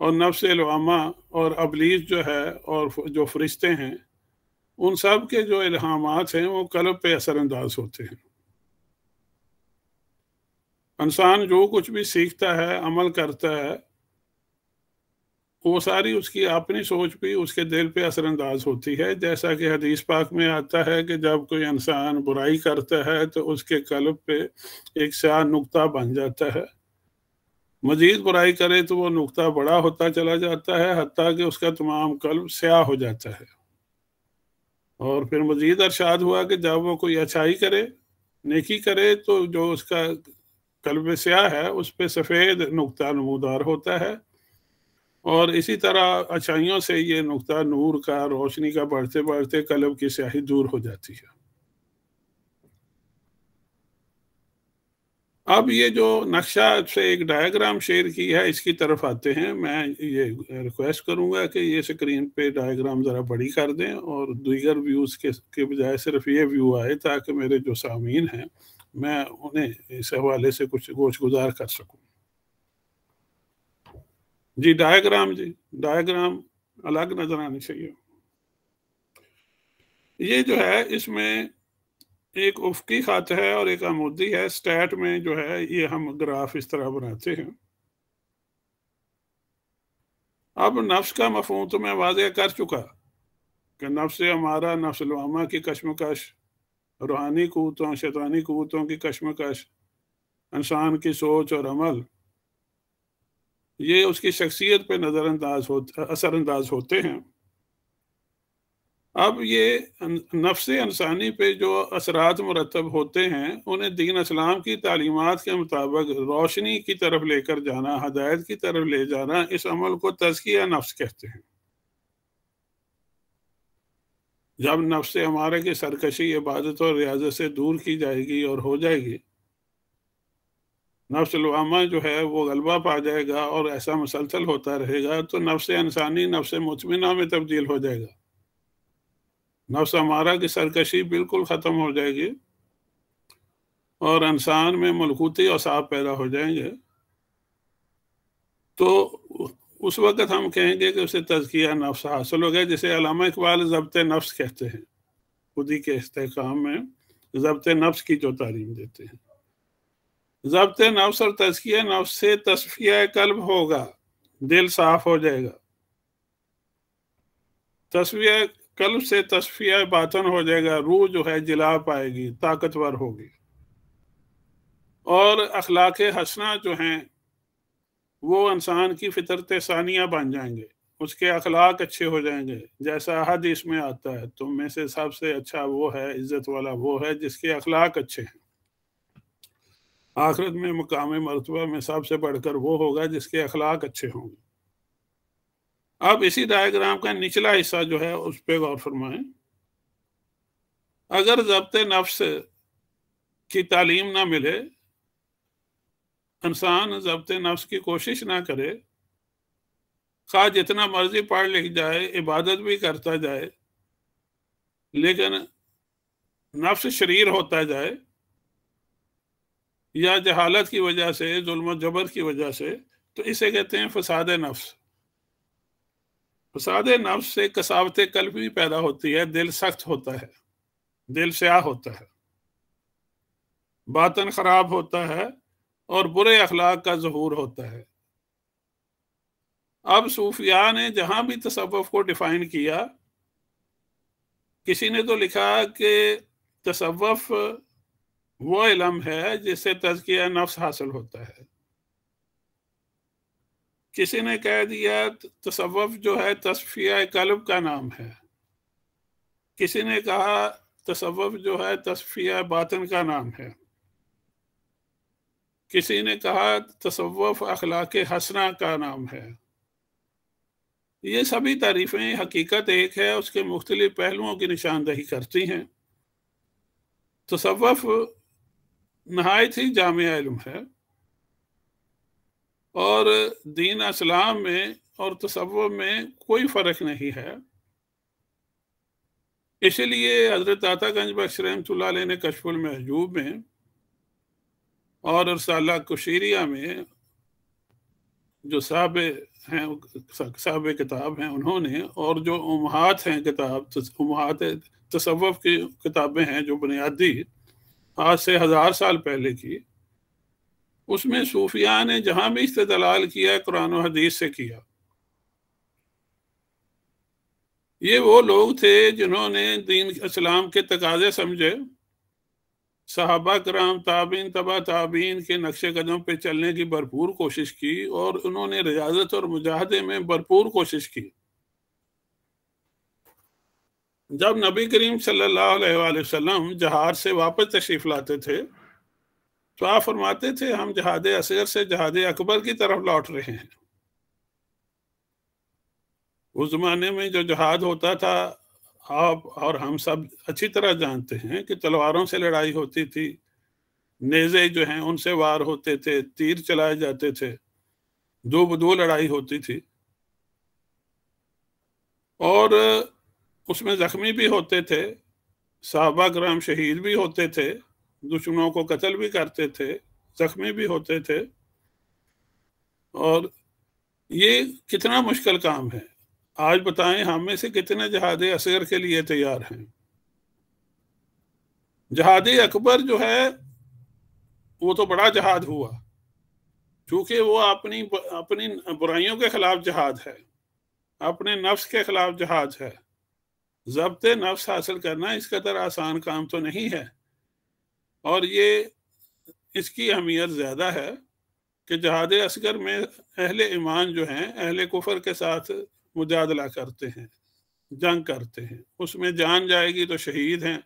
اور نفس لوامہ اور ابلیس جو ہے اور جو فرشتے ہیں، ان سب کے جو الہامات ہیں وہ قلب پہ اثر انداز ہوتے ہیں۔ انسان جو کچھ بھی سیکھتا ہے، عمل کرتا ہے، وہ ساری اس کی اپنی سوچ بھی اس کے دل پہ اثر انداز ہوتی ہے، جیسا کہ حدیث پاک میں آتا ہے کہ جب کوئی انسان برائی کرتا ہے تو اس کے قلب پہ ایک سیاہ نقطہ بن جاتا ہے، مزید برائی کرے تو وہ نقطہ بڑا ہوتا چلا جاتا ہے حتیٰ کہ اس کا تمام قلب سیاہ ہو جاتا ہے۔ اور پھر مزید ارشاد ہوا کہ جب وہ کوئی اچھائی کرے، نیکی کرے، تو جو اس کا قلب سیاہ ہے اس پہ سفید نقطہ نمودار ہوتا ہے، اور اسی طرح اچھائیوں سے یہ نقطہ نور کا، روشنی کا بڑھتے بڑھتے قلب کی سیاہی دور ہو جاتی ہے۔ اب یہ جو نقشہ سے ایک ڈائیگرام شیئر کی ہے، اس کی طرف آتے ہیں۔ میں یہ ریکویسٹ کروں گا کہ یہ سکرین پہ ڈائیگرام ذرا بڑی کر دیں اور دیگر ویوز کے بجائے صرف یہ ویو آئے، تاکہ میرے جو سامعین ہیں میں انہیں اس حوالے سے کچھ گوش گزار کر سکوں۔ جی ڈائیگرام الگ نظر آنی چاہیے۔ یہ جو ہے اس میں ایک افقی خط ہے اور ایک عمودی ہے۔ سٹیٹ میں جو ہے یہ ہم گراف اس طرح بناتے ہیں۔ اب نفس کا مفہوم تو میں واضح کر چکا کہ نفس ہمارا، نفس لوامہ کی کشمکش، روحانی قوتوں، شیطانی قوتوں کی کشمکش، انسان کی سوچ اور عمل، یہ اس کی شخصیت پہ اثر انداز ہوتے ہیں۔ اب یہ نفس انسانی پہ جو اثرات مرتب ہوتے ہیں، انہیں دین اسلام کی تعلیمات کے مطابق روشنی کی طرف لے کر جانا، ہدایت کی طرف لے جانا، اس عمل کو تزکیہ نفس کہتے ہیں۔ جب نفس ہمارے کی سرکشی عبادت اور ریاضت سے دور کی جائے گی اور ہو جائے گی، نفس لوامہ جو ہے وہ غلبہ پا جائے گا اور ایسا مسلسل ہوتا رہے گا، تو نفس انسانی نفس مطمئنہ میں تبدیل ہو جائے گا۔ نفس ہمارا کی سرکشی بالکل ختم ہو جائے گی اور انسان میں ملکوتی اوصاف پیدا ہو جائیں گے، تو اس وقت ہم کہیں گے کہ اسے تزکیہ نفس حاصل ہو گیا، جسے علامہ اقبال ضبط نفس کہتے ہیں۔ خودی کے استحکام میں ضبط نفس کی جو تعلیم دیتے ہیں، ضبط نفس اور تزکیہ نفس سے تصفیہ قلب ہوگا، دل صاف ہو جائے گا۔ تصفیہ قلب سے تصفیہ باطن ہو جائے گا، روح جو ہے جلا پائے گی، طاقتور ہوگی، اور اخلاق حسنہ جو ہیں وہ انسان کی فطرت ثانیہ بن جائیں گے، اس کے اخلاق اچھے ہو جائیں گے۔ جیسا حدیث میں آتا ہے، تم میں سے سب سے اچھا وہ ہے، عزت والا وہ ہے جس کے اخلاق اچھے ہیں۔ آخرت میں مقام مرتبہ میں سب سے بڑھ کر وہ ہوگا جس کے اخلاق اچھے ہوں گے۔ اب اسی ڈائیگرام کا نچلا حصہ جو ہے اس پہ غور فرمائیں۔ اگر ضبط نفس کی تعلیم نہ ملے، انسان ضبط نفس کی کوشش نہ کرے، خواہ جتنا مرضی پڑھ لکھ جائے، عبادت بھی کرتا جائے، لیکن نفس شریر ہوتا جائے یا جہالت کی وجہ سے، ظلم و جبر کی وجہ سے، تو اسے کہتے ہیں فساد نفس۔ فساد نفس سے کساوت قلب بھی پیدا ہوتی ہے، دل سخت ہوتا ہے، دل سیاہ ہوتا ہے، باطن خراب ہوتا ہے اور برے اخلاق کا ظہور ہوتا ہے۔ اب صوفیاء نے جہاں بھی تصوف کو ڈیفائن کیا، کسی نے تو لکھا کہ تصوف وہ علم ہے جس سے تزکیہ نفس حاصل ہوتا ہے، کسی نے کہہ دیا تصوف جو ہے تصفیہ قلب کا نام ہے، کسی نے کہا تصوف جو ہے تصفیہ باطن کا نام ہے، کسی نے کہا تصوف اخلاق حسنہ کا نام ہے۔ یہ سبھی تعریفیں حقیقت ایک ہے، اس کے مختلف پہلوؤں کی نشاندہی کرتی ہیں۔ تصوف نہایت ہی جامع علم ہے، اور دین اسلام میں اور تصوف میں کوئی فرق نہیں ہے۔ اسی لیے حضرت عطا گنج بخش رحمۃ اللہ علیہ نے کشف المحجوب میں اور رسالہ کشیریہ میں جو صاحب ہیں صاحب کتاب ہیں انہوں نے، اور جو امہات ہیں کتاب امہات تصوف کی کتابیں ہیں جو بنیادی آج سے 1000 سال پہلے کی، اس میں صوفیاء نے جہاں بھی استدلال کیا ہے قرآن و حدیث سے کیا۔ یہ وہ لوگ تھے جنہوں نے دین اسلام کے تقاضے سمجھے، صحابہ کرام تابعین تبع تابعین کے نقش قدم پہ چلنے کی بھرپور کوشش کی، اور انہوں نے ریاضت اور مجاہدے میں بھرپور کوشش کی۔ جب نبی کریم صلی اللہ علیہ وآلہ وسلم جہاد سے واپس تشریف لاتے تھے تو آپ فرماتے تھے ہم جہاد اصغر سے جہاد اکبر کی طرف لوٹ رہے ہیں۔ اس زمانے میں جو جہاد ہوتا تھا آپ اور ہم سب اچھی طرح جانتے ہیں کہ تلواروں سے لڑائی ہوتی تھی، نیزے جو ہیں ان سے وار ہوتے تھے، تیر چلائے جاتے تھے، دو بدو لڑائی ہوتی تھی، اور اس میں زخمی بھی ہوتے تھے، صحابہ کرام شہید بھی ہوتے تھے، دشمنوں کو قتل بھی کرتے تھے، زخمی بھی ہوتے تھے، اور یہ کتنا مشکل کام ہے۔ آج بتائیں ہم میں سے کتنے جہاد اصغر کے لیے تیار ہیں؟ جہاد اکبر جو ہے وہ تو بڑا جہاد ہوا، چونکہ وہ اپنی برائیوں کے خلاف جہاد ہے، اپنے نفس کے خلاف جہاد ہے۔ ضبط نفس حاصل کرنا اس قدر آسان کام تو نہیں ہے، اور یہ اس کی اہمیت زیادہ ہے کہ جہاد اصغر میں اہل ایمان جو ہیں اہل کفر کے ساتھ مجادلہ کرتے ہیں، جنگ کرتے ہیں، اس میں جان جائے گی تو شہید ہیں،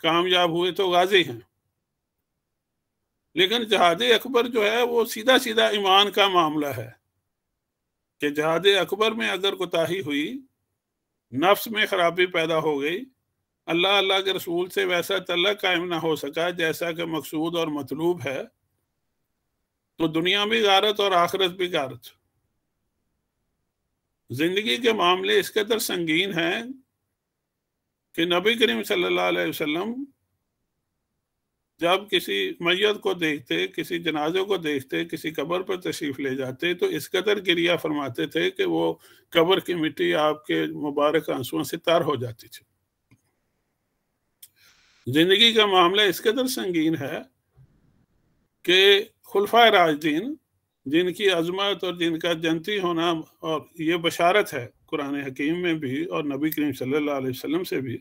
کامیاب ہوئے تو غازی ہیں۔ لیکن جہاد اکبر جو ہے وہ سیدھا سیدھا ایمان کا معاملہ ہے کہ جہاد اکبر میں اگر کوتاہی ہوئی، نفس میں خرابی پیدا ہو گئی، اللہ کے رسول سے ویسا تعلق قائم نہ ہو سکا جیسا کہ مقصود اور مطلوب ہے، تو دنیا بھی غارت اور آخرت بھی غارت۔ زندگی کے معاملے اس قدر سنگین ہیں کہ نبی کریم صلی اللہ علیہ وسلم جب کسی میت کو دیکھتے، کسی جنازے کو دیکھتے، کسی قبر پر تشریف لے جاتے تو اس قدر گریہ فرماتے تھے کہ وہ قبر کی مٹی آپ کے مبارک آنسوؤں سے تر ہو جاتی تھی۔ زندگی کا معاملہ اس قدر سنگین ہے کہ خلفائے راشدین جن کی عظمت اور جن کا جنتی ہونا، اور یہ بشارت ہے قرآن حکیم میں بھی اور نبی کریم صلی اللہ علیہ وسلم سے بھی،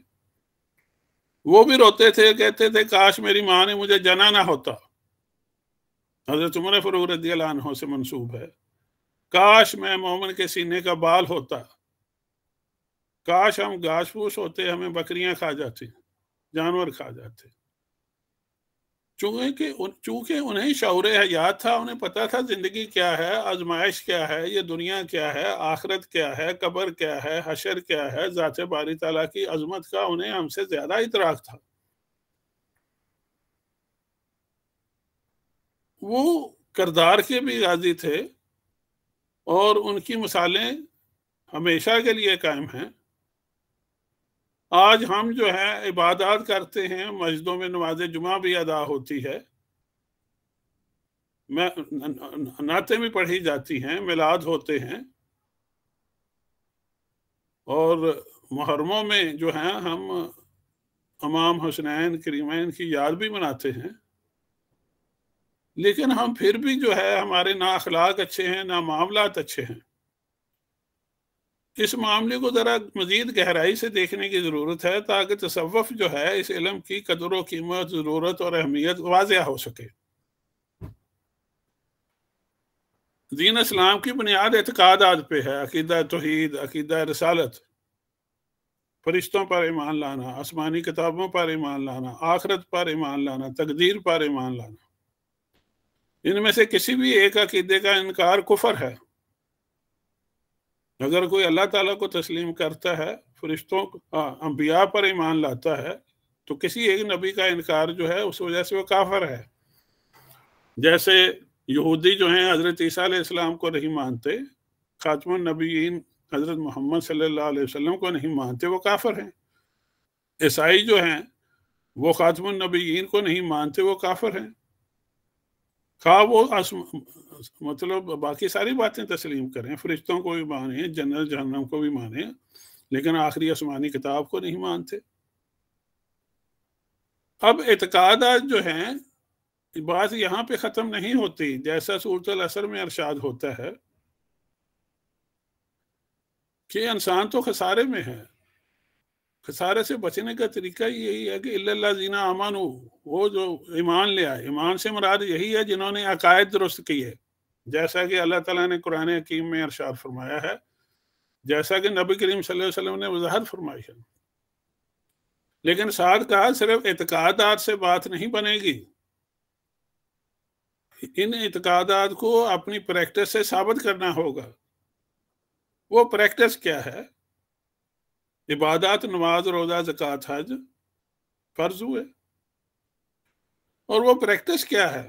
وہ بھی روتے تھے، کہتے تھے کاش میری ماں نے مجھے جنا نہ ہوتا۔ حضرت عمر فاروق رضی اللہ عنہ سے منسوب ہے، کاش میں مومن کے سینے کا بال ہوتا، کاش ہم گھاس پھوس ہوتے، ہمیں بکریاں کھا جاتی، جانور کھا جاتے۔ چونکہ انہیں شعور حیات تھا، انہیں پتا تھا زندگی کیا ہے، آزمائش کیا ہے، یہ دنیا کیا ہے، آخرت کیا ہے، قبر کیا ہے، حشر کیا ہے، ذات باری تعالیٰ کی عظمت کا انہیں ہم سے زیادہ ادراک تھا۔ وہ کردار کے بھی غازی تھے، اور ان کی مثالیں ہمیشہ کے لیے قائم ہیں۔ آج ہم جو ہے عبادات کرتے ہیں، مسجدوں میں نماز جمعہ بھی ادا ہوتی ہے، نعتیں بھی پڑھی جاتی ہیں، میلاد ہوتے ہیں، اور محرموں میں جو ہیں ہم امام حسنین کریمین کی یاد بھی مناتے ہیں، لیکن ہم پھر بھی جو ہے ہمارے نہ اخلاق اچھے ہیں نہ معاملات اچھے ہیں۔ اس معاملے کو ذرا مزید گہرائی سے دیکھنے کی ضرورت ہے تاکہ تصوف جو ہے اس علم کی قدر و قیمت، ضرورت اور اہمیت واضح ہو سکے۔ دین اسلام کی بنیاد اعتقادات پہ ہے، عقیدہ توحید، عقیدہ رسالت، فرشتوں پر ایمان لانا، آسمانی کتابوں پر ایمان لانا، آخرت پر ایمان لانا، تقدیر پر ایمان لانا۔ ان میں سے کسی بھی ایک عقیدے کا انکار کفر ہے۔ اگر کوئی اللہ تعالیٰ کو تسلیم کرتا ہے، فرشتوں انبیاء پر ایمان لاتا ہے، تو کسی ایک نبی کا انکار جو ہے اس وجہ سے وہ کافر ہے۔ جیسے یہودی جو ہیں حضرت عیسیٰ علیہ السلام کو نہیں مانتے، خاتم النبیین حضرت محمد صلی اللہ علیہ وسلم کو نہیں مانتے، وہ کافر ہیں۔ عیسائی جو ہیں وہ خاتم النبیین کو نہیں مانتے، وہ کافر ہیں۔ خواہ وہ مطلب باقی ساری باتیں تسلیم کریں، فرشتوں کو بھی مانیں، جنت جہنم کو بھی مانیں، لیکن آخری آسمانی کتاب کو نہیں مانتے۔ اب اعتقادات جو ہیں، بات یہاں پہ ختم نہیں ہوتی، جیسا سورۃ العصر میں ارشاد ہوتا ہے کہ انسان تو خسارے میں ہے۔ خسارے سے بچنے کا طریقہ یہی ہے کہ الا الذین آمنوا، وہ جو ایمان لے آئے۔ ایمان سے مراد یہی ہے جنہوں نے عقائد درست کیے، جیسا کہ اللہ تعالیٰ نے قرآن حکیم میں ارشاد فرمایا ہے، جیسا کہ نبی کریم صلی اللہ علیہ وسلم نے وضاحت فرمائی ہے۔ لیکن ساتھ کہا صرف اعتقادات سے بات نہیں بنے گی، ان اعتقادات کو اپنی پریکٹس سے ثابت کرنا ہوگا۔ وہ پریکٹس کیا ہے؟ عبادات، نماز، روزہ، زکوٰۃ، حج فرض ہوئے۔ اور وہ پریکٹس کیا ہے؟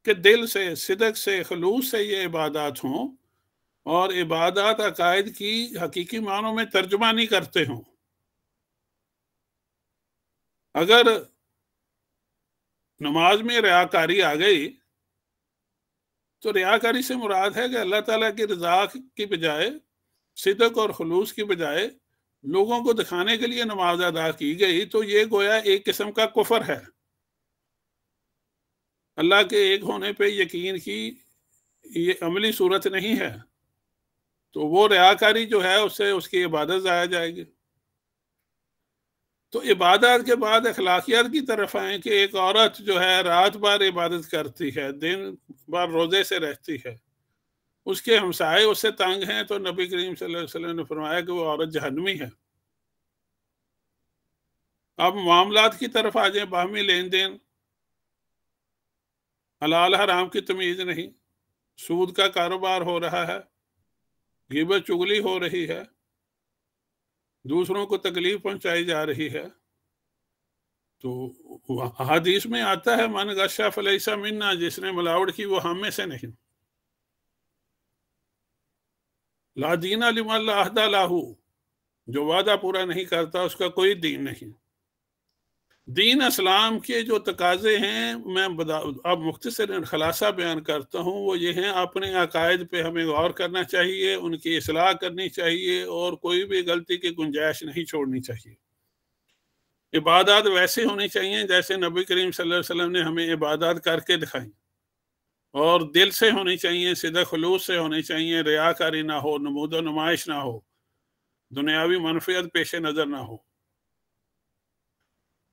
کہ دل سے، صدق سے، خلوص سے یہ عبادات ہوں، اور عبادات عقائد کی حقیقی معنوں میں ترجمہ نہیں کرتے ہوں۔ اگر نماز میں ریاکاری آ گئی تو ریاکاری سے مراد ہے کہ اللہ تعالیٰ کی رضا کی بجائے، صدق اور خلوص کی بجائے لوگوں کو دکھانے کے لیے نماز ادا کی گئی، تو یہ گویا ایک قسم کا کفر ہے۔ اللہ کے ایک ہونے پہ یقین کی یہ عملی صورت نہیں ہے، تو وہ ریاکاری جو ہے اس سے اس کی عبادت ضائع جائے گی۔ تو عبادات کے بعد اخلاقیات کی طرف آئیں کہ ایک عورت جو ہے رات بھر عبادت کرتی ہے، دن بھر روزے سے رہتی ہے، اس کے ہمسائے اس سے تنگ ہیں، تو نبی کریم صلی اللہ علیہ وسلم نے فرمایا کہ وہ عورت جہنمی ہے۔ اب معاملات کی طرف آ جائیں، باہمی لین دین، حلال حرام کی تمیز نہیں، سود کا کاروبار ہو رہا ہے، غیبت چغلی ہو رہی ہے، دوسروں کو تکلیف پہنچائی جا رہی ہے، تو حدیث میں آتا ہے من غش فلیس منا، جس نے ملاوٹ کی وہ ہم میں سے نہیں۔ لا دین لمن لا عہد لہ، جو وعدہ پورا نہیں کرتا اس کا کوئی دین نہیں۔ دین اسلام کے جو تقاضے ہیں، میں اب مختصر خلاصہ بیان کرتا ہوں، وہ یہ ہیں: اپنے عقائد پہ ہمیں غور کرنا چاہیے، ان کی اصلاح کرنی چاہیے، اور کوئی بھی غلطی کی گنجائش نہیں چھوڑنی چاہیے۔ عبادات ویسے ہونی چاہیے جیسے نبی کریم صلی اللہ علیہ وسلم نے ہمیں عبادات کر کے دکھائیں، اور دل سے ہونی چاہیے، صدق خلوص سے ہونی چاہیے، ریاکاری نہ ہو، نمود و نمائش نہ ہو، دنیاوی منفعت پیش نظر نہ ہو۔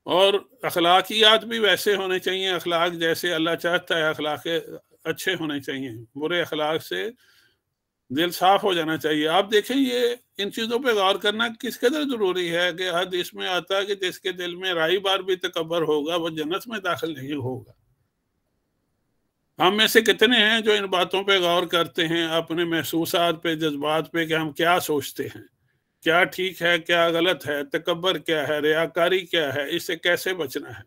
اور اخلاقیات بھی ویسے ہونے چاہیے، اخلاق جیسے اللہ چاہتا ہے، اخلاق اچھے ہونے چاہیے، برے اخلاق سے دل صاف ہو جانا چاہیے۔ آپ دیکھیں یہ ان چیزوں پہ غور کرنا کس قدر ضروری ہے کہ حدیث میں آتا ہے کہ جس کے دل میں رائی بار بھی تکبر ہوگا وہ جنت میں داخل نہیں ہوگا۔ ہم میں سے کتنے ہیں جو ان باتوں پہ غور کرتے ہیں، اپنے محسوسات پہ، جذبات پہ، کہ ہم کیا سوچتے ہیں، کیا ٹھیک ہے، کیا غلط ہے، تکبر کیا ہے، ریاکاری کیا ہے، اس سے کیسے بچنا ہے۔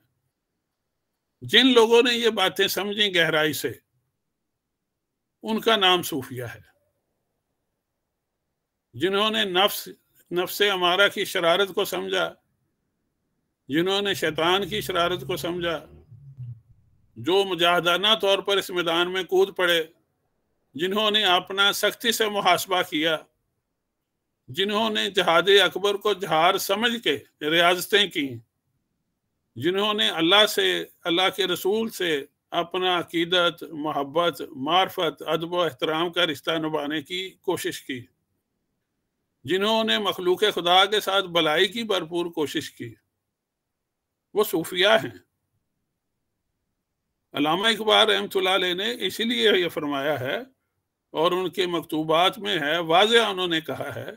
جن لوگوں نے یہ باتیں سمجھیں گہرائی سے، ان کا نام صوفیہ ہے۔ جنہوں نے نفس امارہ کی شرارت کو سمجھا، جنہوں نے شیطان کی شرارت کو سمجھا، جو مجاہدانہ طور پر اس میدان میں کود پڑے، جنہوں نے اپنا سختی سے محاسبہ کیا، جنہوں نے جہاد اکبر کو جہار سمجھ کے ریاضتیں کی، جنہوں نے اللہ سے، اللہ کے رسول سے اپنا عقیدت، محبت، معرفت، ادب و احترام کا رشتہ نبھانے کی کوشش کی، جنہوں نے مخلوق خدا کے ساتھ بلائی کی بھرپور کوشش کی، وہ صوفیاء ہیں۔ علامہ اقبال رحمۃ اللہ علیہ نے اسی لیے یہ فرمایا ہے، اور ان کے مکتوبات میں ہے، واضح انہوں نے کہا ہے،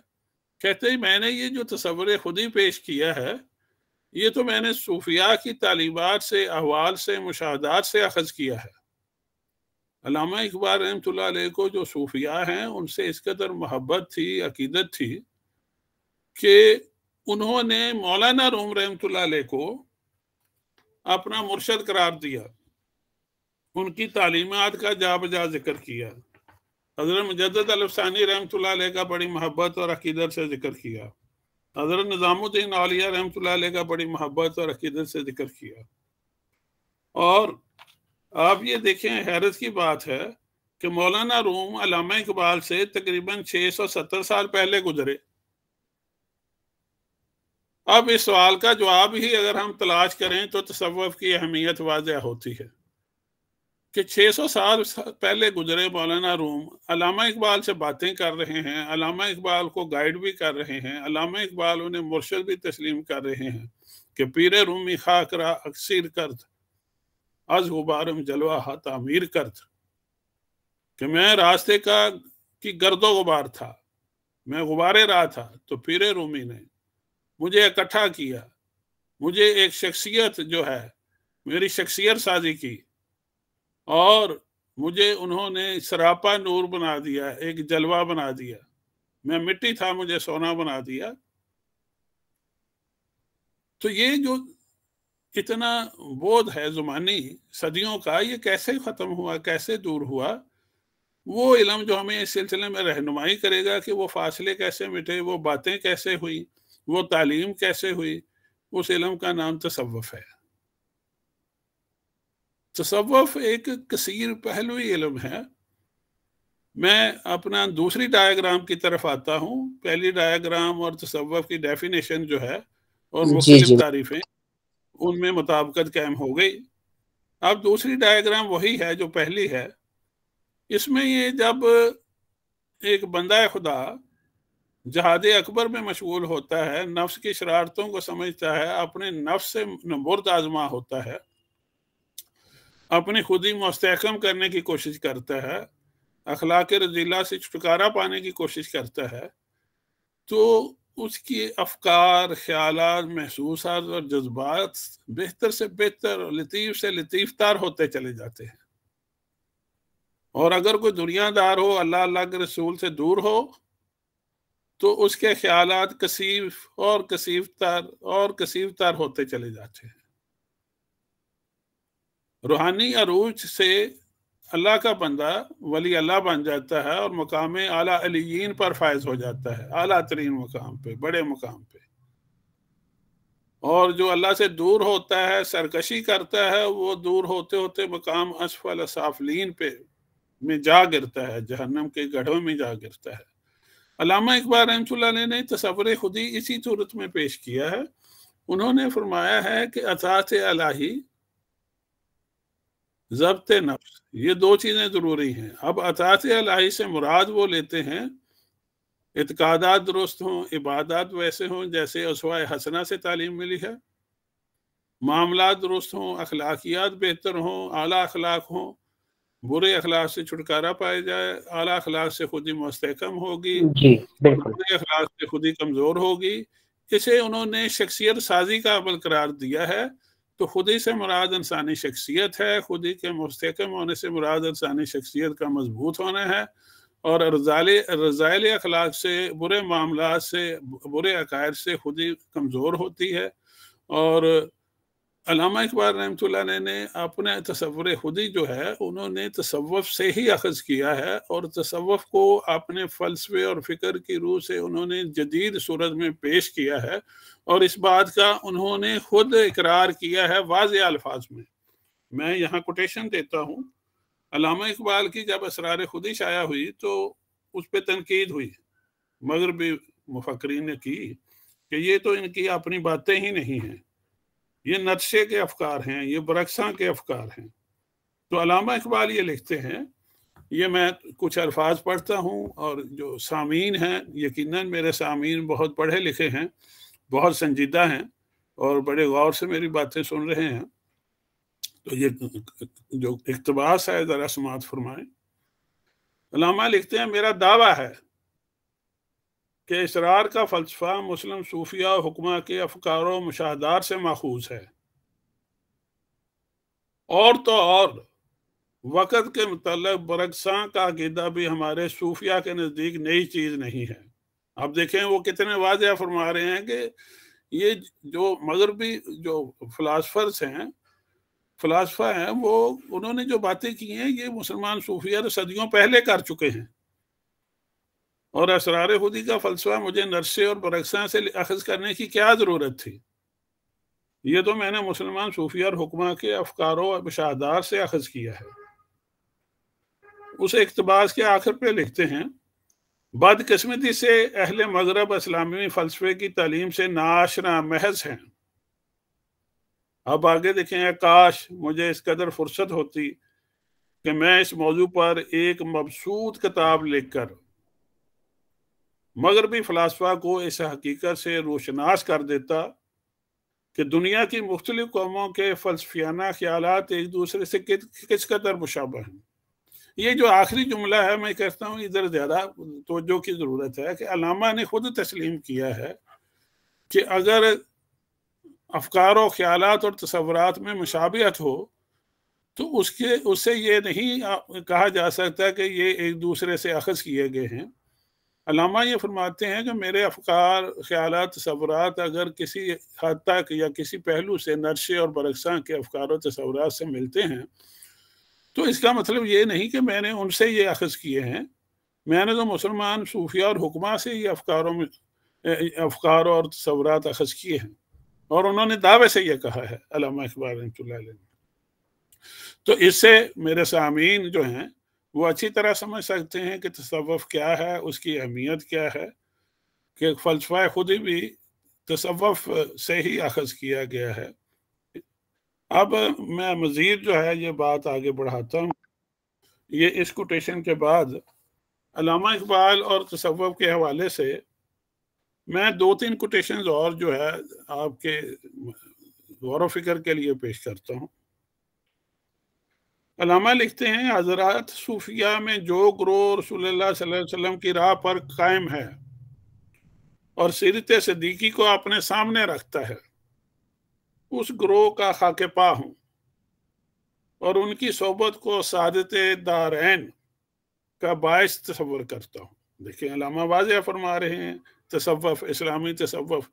کہتے ہیں میں نے یہ جو تصور خودی پیش کیا ہے، یہ تو میں نے صوفیاء کی تعلیمات سے، احوال سے، مشاہدات سے اخذ کیا ہے۔ علامہ اقبال رحمۃ اللہ علیہ کو جو صوفیاء ہیں ان سے اس قدر محبت تھی، عقیدت تھی، کہ انہوں نے مولانا روم رحمۃ اللہ علیہ کو اپنا مرشد قرار دیا، ان کی تعلیمات کا جا بجا ذکر کیا، حضرت مجدد الافسانی رحمۃ اللہ علیہ کا بڑی محبت اور عقیدت سے ذکر کیا، حضرت نظام الدین اولیاء رحمۃ اللہ علیہ کا بڑی محبت اور عقیدت سے ذکر کیا، اور آپ یہ دیکھیں، حیرت کی بات ہے کہ مولانا روم علامہ اقبال سے تقریباً 670 سال پہلے گزرے۔ اب اس سوال کا جواب ہی اگر ہم تلاش کریں تو تصوف کی اہمیت واضح ہوتی ہے کہ 600 سال پہلے گزرے مولانا روم علامہ اقبال سے باتیں کر رہے ہیں، علامہ اقبال کو گائیڈ بھی کر رہے ہیں، علامہ اقبال انہیں مرشد بھی تسلیم کر رہے ہیں کہ پیر رومی خاک را اکثیر کرد، از غبارم جلوہ ہا تعمیر کرد، کہ میں راستے کی گرد و غبار تھا، میں غبارے راہ تھا، تو پیر رومی نے مجھے اکٹھا کیا، مجھے ایک شخصیت جو ہے میری شخصیت سازی کی، اور مجھے انہوں نے سراپا نور بنا دیا، ایک جلوہ بنا دیا، میں مٹی تھا مجھے سونا بنا دیا۔ تو یہ جو اتنا بودھ ہے زمانی صدیوں کا، یہ کیسے ختم ہوا، کیسے دور ہوا؟ وہ علم جو ہمیں اس سلسلے میں رہنمائی کرے گا کہ وہ فاصلے کیسے مٹے، وہ باتیں کیسے ہوئی، وہ تعلیم کیسے ہوئی، اس علم کا نام تصوف ہے۔ تصوف ایک کثیر پہلوی علم ہے۔ میں اپنا دوسری ڈائیگرام کی طرف آتا ہوں۔ پہلی ڈائیگرام اور تصوف کی ڈیفینیشن جو ہے اور جی مختلف جی تعریفیں، ان میں مطابقت قائم ہو گئی۔ اب دوسری ڈائیگرام وہی ہے جو پہلی ہے۔ اس میں یہ جب ایک بندہ خدا جہاد اکبر میں مشغول ہوتا ہے، نفس کی شرارتوں کو سمجھتا ہے، اپنے نفس سے نبرد آزما ہوتا ہے، اپنی خودی مستحکم کرنے کی کوشش کرتا ہے، اخلاق رذیلہ سے چھٹکارا پانے کی کوشش کرتا ہے، تو اس کی افکار، خیالات، محسوسات اور جذبات بہتر سے بہتر اور لطیف سے لطیف تر ہوتے چلے جاتے ہیں۔ اور اگر کوئی دنیا دار ہو، اللہ اللہ کے رسول سے دور ہو، تو اس کے خیالات کثیف اور کثیف تر اور کثیف تر ہوتے چلے جاتے ہیں۔ روحانی عروج سے اللہ کا بندہ ولی اللہ بن جاتا ہے اور مقام اعلیٰ علیین پر فائز ہو جاتا ہے، اعلیٰ ترین مقام پہ، بڑے مقام پہ۔ اور جو اللہ سے دور ہوتا ہے، سرکشی کرتا ہے، وہ دور ہوتے ہوتے مقام اسفل سافلین پہ میں جا گرتا ہے، جہنم کے گڑھوں میں جا گرتا ہے۔ علامہ اقبال رحمۃ اللہ علیہ نے تصور خودی اسی صورت میں پیش کیا ہے۔ انہوں نے فرمایا ہے کہ اطاعت الہی، ضبط نفس، یہ دو چیزیں ضروری ہیں۔ اب اطاعت الہی سے مراد وہ لیتے ہیں اعتقادات درست ہوں، عبادات ویسے ہوں جیسے اسوہ حسنہ سے تعلیم ملی ہے، معاملات درست ہوں، اخلاقیات بہتر ہوں، اعلیٰ اخلاق ہوں، برے اخلاق سے چھٹکارا پائے جائے، اعلیٰ اخلاق سے خودی مستحکم ہوگی، جی بالکل، برے اخلاق سے خودی کمزور ہوگی۔ اسے انہوں نے شخصیت سازی کا عمل قرار دیا ہے۔ تو خودی سے مراد انسانی شخصیت ہے، خودی کے مستحکم ہونے سے مراد انسانی شخصیت کا مضبوط ہونا ہے، اور رذائل اخلاق سے، برے معاملات سے، برے عقائد سے خودی کمزور ہوتی ہے۔ اور علامہ اقبال رحمۃ اللہ علیہ نے اپنے تصور خودی جو ہے انہوں نے تصوف سے ہی اخذ کیا ہے، اور تصوف کو اپنے فلسفے اور فکر کی روح سے انہوں نے جدید صورت میں پیش کیا ہے، اور اس بات کا انہوں نے خود اقرار کیا ہے واضح الفاظ میں۔ میں یہاں کوٹیشن دیتا ہوں۔ علامہ اقبال کی جب اسرار خودی شائع ہوئی تو اس پہ تنقید ہوئی، مغربی مفکرین نے کی کہ یہ تو ان کی اپنی باتیں ہی نہیں ہیں، یہ نتشے کے افکار ہیں، یہ برعکساں کے افکار ہیں۔ تو علامہ اقبال یہ لکھتے ہیں، یہ میں کچھ الفاظ پڑھتا ہوں، اور جو سامعین ہیں، یقیناً میرے سامعین بہت پڑھے لکھے ہیں، بہت سنجیدہ ہیں، اور بڑے غور سے میری باتیں سن رہے ہیں، تو یہ جو اقتباس ہے ذرا سماعت فرمائیں۔ علامہ لکھتے ہیں، میرا دعویٰ ہے کہ اسرار کا فلسفہ مسلم صوفیہ و حکمہ کے افکار و مشاہدات سے ماخوذ ہے، اور تو اور وقت کے متعلق برعکساں کا عقیدہ بھی ہمارے صوفیہ کے نزدیک نئی چیز نہیں ہے۔ اب دیکھیں وہ کتنے واضح فرما رہے ہیں کہ یہ جو مغربی جو فلاسفہ ہیں وہ انہوں نے جو باتیں کی ہیں یہ مسلمان صوفیہ صدیوں پہلے کر چکے ہیں، اور اسرار خودی کا فلسفہ مجھے نرسے اور برعکساں سے اخذ کرنے کی کیا ضرورت تھی؟ یہ تو میں نے مسلمان صوفیہ اور حکمہ کے افکار و مشاہدات سے اخذ کیا ہے۔ اس اقتباس کے آخر پہ لکھتے ہیں، بدقسمتی سے اہل مغرب اسلامی فلسفے کی تعلیم سے ناآشنا محض ہیں۔ اب آگے دیکھیں، کاش مجھے اس قدر فرصت ہوتی کہ میں اس موضوع پر ایک مبسوط کتاب لکھ کر مغربی فلاسفہ کو اس حقیقت سے روشناس کر دیتا کہ دنیا کی مختلف قوموں کے فلسفیانہ خیالات ایک دوسرے سے کس قدر مشابہ ہیں۔ یہ جو آخری جملہ ہے، میں کہتا ہوں ادھر زیادہ توجہ کی ضرورت ہے کہ علامہ نے خود تسلیم کیا ہے کہ اگر افکار و خیالات اور تصورات میں مشابہت ہو تو اس سے یہ نہیں کہا جا سکتا کہ یہ ایک دوسرے سے اخذ کیے گئے ہیں۔ علامہ یہ فرماتے ہیں کہ میرے افکار، خیالات، تصورات اگر کسی حد تک یا کسی پہلو سے نرشے اور برعکساں کے افکار و تصورات سے ملتے ہیں تو اس کا مطلب یہ نہیں کہ میں نے ان سے یہ اخذ کیے ہیں، میں نے تو مسلمان صوفیہ اور حکمہ سے یہ افکار اور تصورات اخذ کیے ہیں، اور انہوں نے دعوے سے یہ کہا ہے، علامہ اقبال رحمۃ اللہ علیہ۔ تو اس سے میرے سامعین جو ہیں وہ اچھی طرح سمجھ سکتے ہیں کہ تصوف کیا ہے، اس کی اہمیت کیا ہے، کہ فلسفہ خود بھی تصوف سے ہی اخذ کیا گیا ہے۔ اب میں مزید جو ہے یہ بات آگے بڑھاتا ہوں۔ یہ اس کوٹیشن کے بعد علامہ اقبال اور تصوف کے حوالے سے میں 2-3 کوٹیشنز اور جو ہے آپ کے غور و فکر کے لیے پیش کرتا ہوں۔ علامہ لکھتے ہیں، حضرات صوفیہ میں جو گروہ رسول اللہ صلی اللہ علیہ وسلم کی راہ پر قائم ہے اور سیرت صدیقی کو اپنے سامنے رکھتا ہے، اس گروہ کا خاک پا ہوں اور ان کی صحبت کو سعادت دارین کا باعث تصور کرتا ہوں۔ دیکھیں علامہ واضح فرما رہے ہیں، تصوف، اسلامی تصوف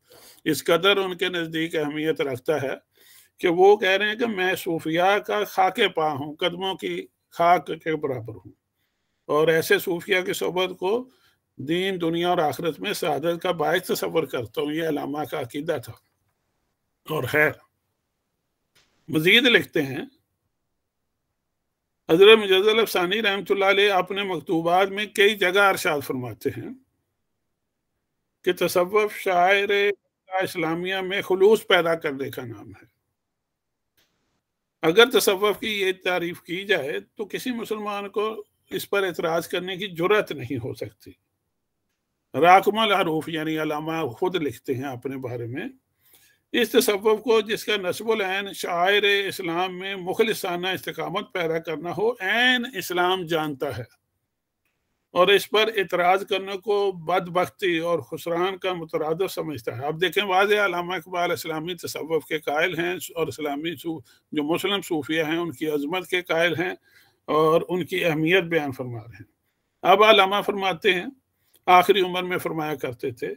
اس قدر ان کے نزدیک اہمیت رکھتا ہے کہ وہ کہہ رہے ہیں کہ میں صوفیہ کا خاک پا ہوں، قدموں کی خاک کے برابر ہوں، اور ایسے صوفیہ کی صحبت کو دین، دنیا اور آخرت میں سعادت کا باعث تصور کرتا ہوں۔ یہ علامہ کا عقیدہ تھا اور ہے۔ مزید لکھتے ہیں، حضرت مجدد افسانی رحمۃ اللہ علیہ اپنے مکتوبات میں کئی جگہ ارشاد فرماتے ہیں کہ تصوف شاعر اسلامیہ میں خلوص پیدا کرنے کا نام ہے۔ اگر تصوف کی یہ تعریف کی جائے تو کسی مسلمان کو اس پر اعتراض کرنے کی جرأت نہیں ہو سکتی۔ راکم الحروف یعنی علامہ خود لکھتے ہیں اپنے بارے میں، اس تصوف کو جس کا نسب العین شاعر اسلام میں مخلصانہ استقامت پیدا کرنا ہو، عین اسلام جانتا ہے اور اس پر اعتراض کرنے کو بدبختی اور خسران کا مترادف سمجھتا ہے۔ اب دیکھیں واضح علامہ اقبال اسلامی تصوف کے قائل ہیں، اور اسلامی جو مسلم صوفیہ ہیں ان کی عظمت کے قائل ہیں اور ان کی اہمیت بیان فرما رہے ہیں۔ اب علامہ فرماتے ہیں، آخری عمر میں فرمایا کرتے تھے،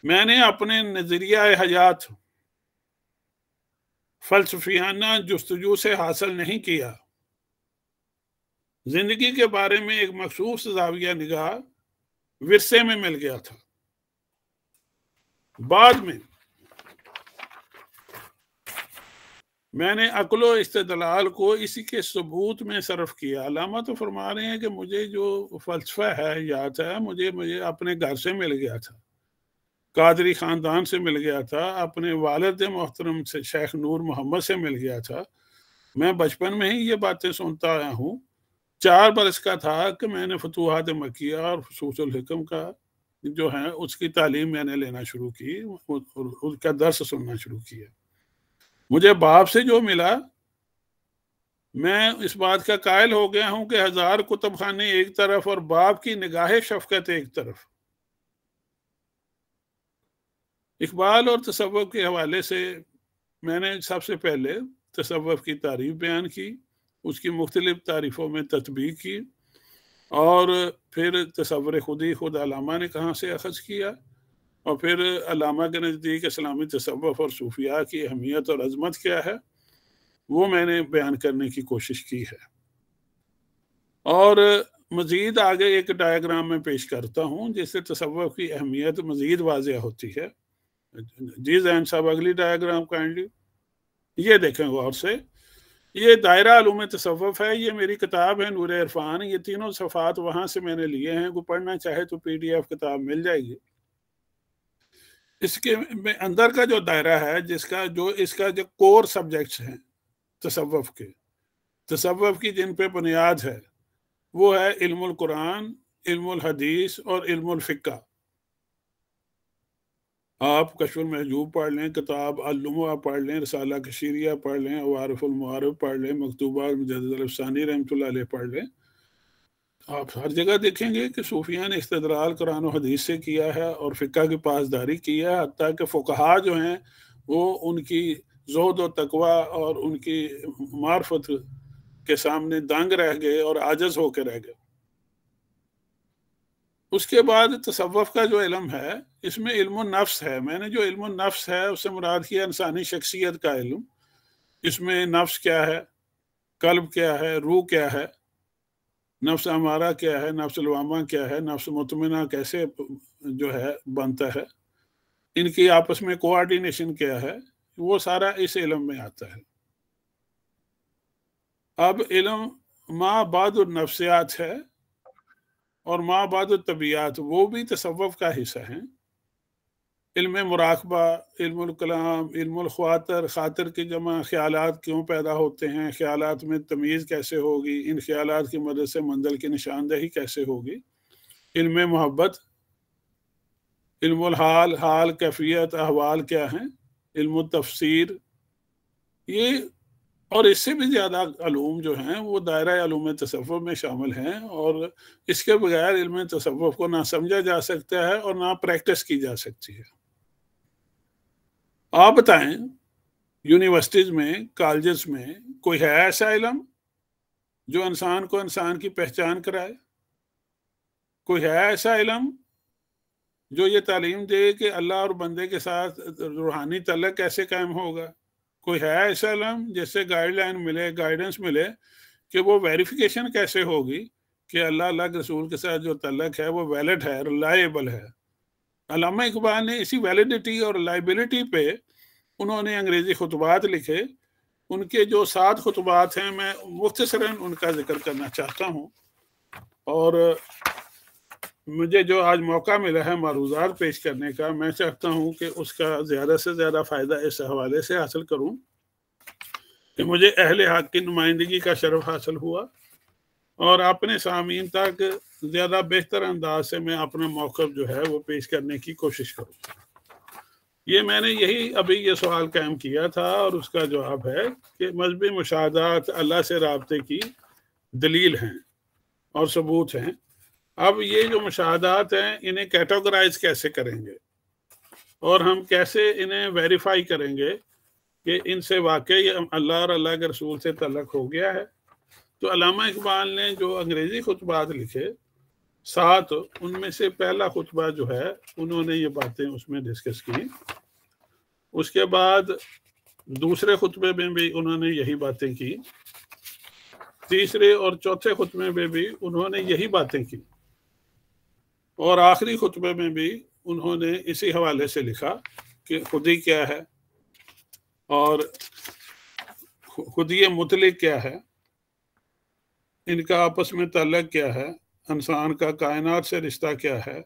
میں نے اپنے نظریہ حیات فلسفیانہ جستجو سے حاصل نہیں کیا، زندگی کے بارے میں ایک مخصوص زاویہ نگاہ ورثے میں مل گیا تھا۔ بعد میں نے عقل و استدلال کو اسی کے ثبوت میں صرف کیا۔ علامہ تو فرما رہے ہیں کہ مجھے جو فلسفہ ہے، یاد ہے، مجھے اپنے گھر سے مل گیا تھا، قادری خاندان سے مل گیا تھا، اپنے والد محترم سے شیخ نور محمد سے مل گیا تھا۔ میں بچپن میں ہی یہ باتیں سنتا آیا ہوں۔ 4 برس کا تھا کہ میں نے فتوحات مکیہ اور فصوص الحکم کا جو ہے اس کی تعلیم میں نے لینا شروع کی، اس کا درس سننا شروع کیا۔ مجھے باپ سے جو ملا، میں اس بات کا قائل ہو گیا ہوں کہ 1000 کتب خانے ایک طرف اور باپ کی نگاہ شفقت ایک طرف۔ اقبال اور تصوف کے حوالے سے میں نے سب سے پہلے تصوف کی تعریف بیان کی، اس کی مختلف تعریفوں میں تطبیق کی، اور پھر تصور خود علامہ نے کہاں سے اخذ کیا، اور پھر علامہ کے نزدیک اسلامی تصوف اور صوفیاء کی اہمیت اور عظمت کیا ہے وہ میں نے بیان کرنے کی کوشش کی ہے۔ اور مزید آگے ایک ڈائیگرام میں پیش کرتا ہوں جس سے تصوف کی اہمیت مزید واضح ہوتی ہے۔ جی زین صاحب اگلی ڈائیگرام کائنڈلی۔ یہ دیکھیں غور سے، یہ دائرہ علوم تصوف ہے، یہ میری کتاب ہے نور عرفان، یہ تینوں صفحات وہاں سے میں نے لیے ہیں، کوئی پڑھنا چاہے تو PDF کتاب مل جائے گی۔ اس کے اندر کا جو دائرہ ہے، اس کا جو کور سبجیکٹس ہیں تصوف کے، تصوف کی جن پہ بنیاد ہے، وہ ہے علم القرآن، علم الحدیث اور علم الفقہ۔ آپ کشف المحجوب پڑھ لیں، کتاب اللمعہ پڑھ لیں، رسالہ کشیریہ پڑھ لیں، عوارف المعارف پڑھ لیں، مکتوبات مجدد الافسانی رحمۃ اللہ علیہ پڑھ لیں، آپ ہر جگہ دیکھیں گے کہ صوفیہ نے استدلال قرآن و حدیث سے کیا ہے اور فقہ کی پاسداری کی ہے، حتیٰ کہ فقہا جو ہیں وہ ان کی زہد و تقوی اور ان کی معرفت کے سامنے دنگ رہ گئے اور عاجز ہو کے رہ گئے۔ اس کے بعد تصوف کا جو علم ہے، اس میں علم النفس ہے۔ میں نے جو علم النفس ہے اس سے مراد کیا انسانی شخصیت کا علم۔ اس میں نفس کیا ہے، قلب کیا ہے، روح کیا ہے، نفس امارہ کیا ہے، نفس لوامہ کیا ہے، نفس مطمئنہ کیسے جو ہے بنتا ہے، ان کی آپس میں کوآرڈینیشن کیا ہے، وہ سارا اس علم میں آتا ہے۔ اب علم ما بعد النفسیات ہے اور ما بعد الطبیعات، وہ بھی تصوف کا حصہ ہیں۔ علم مراقبہ، علم الکلام، علم الخواطر، خاطر کی جمع خیالات کیوں پیدا ہوتے ہیں، خیالات میں تمیز کیسے ہوگی، ان خیالات کی مدد سے منزل کی نشاندہی کیسے ہوگی، علم محبت، علم الحال، حال، کیفیت، احوال کیا ہیں، علم التفسیر، یہ اور اس سے بھی زیادہ علوم جو ہیں وہ دائرہ علوم تصوف میں شامل ہیں، اور اس کے بغیر علم تصوف کو نہ سمجھا جا سکتا ہے اور نہ پریکٹس کی جا سکتی ہے۔ آپ بتائیں، یونیورسٹیز میں، کالجز میں کوئی ہے ایسا علم جو انسان کو انسان کی پہچان کرائے؟ کوئی ہے ایسا علم جو یہ تعلیم دے کہ اللہ اور بندے کے ساتھ روحانی تعلق کیسے قائم ہوگا؟ کوئی ہے ایسا علم جس سے گائیڈ لائن ملے، گائیڈنس ملے کہ وہ ویریفیکیشن کیسے ہوگی کہ اللہ کے رسول کے ساتھ جو تعلق ہے وہ ویلڈ ہے، ریلائبل ہے؟ علامہ اقبال نے اسی ویلیڈیٹی اور ریلائبلٹی پہ انہوں نے انگریزی خطبات لکھے۔ ان کے جو 7 خطبات ہیں، میں مختصراً ان کا ذکر کرنا چاہتا ہوں، اور مجھے جو آج موقع ملا ہے معروضات پیش کرنے کا، میں چاہتا ہوں کہ اس کا زیادہ سے زیادہ فائدہ اس حوالے سے حاصل کروں کہ مجھے اہل حق کی نمائندگی کا شرف حاصل ہوا، اور اپنے سامعین تک زیادہ بہتر انداز سے میں اپنا موقف جو ہے وہ پیش کرنے کی کوشش کروں۔ یہ میں نے ابھی یہ سوال قائم کیا تھا، اور اس کا جواب ہے کہ مذہبی مشاہدات اللہ سے رابطے کی دلیل ہیں اور ثبوت ہیں۔ اب یہ جو مشاہدات ہیں، انہیں کیٹیگرائز کیسے کریں گے اور ہم کیسے انہیں ویریفائی کریں گے کہ ان سے واقعی اللہ اور اللہ کے رسول سے تعلق ہو گیا ہے؟ تو علامہ اقبال نے جو انگریزی خطبات لکھے 7، ان میں سے پہلا خطبہ جو ہے انہوں نے یہ باتیں اس میں ڈسکس کی۔ اس کے بعد دوسرے خطبے میں بھی انہوں نے یہی باتیں کی، تیسرے اور چوتھے خطبے میں بھی انہوں نے یہی باتیں کی، اور آخری خطبے میں بھی انہوں نے اسی حوالے سے لکھا کہ خودی کیا ہے اور خودی مطلق کیا ہے، ان کا آپس میں تعلق کیا ہے، انسان کا کائنات سے رشتہ کیا ہے،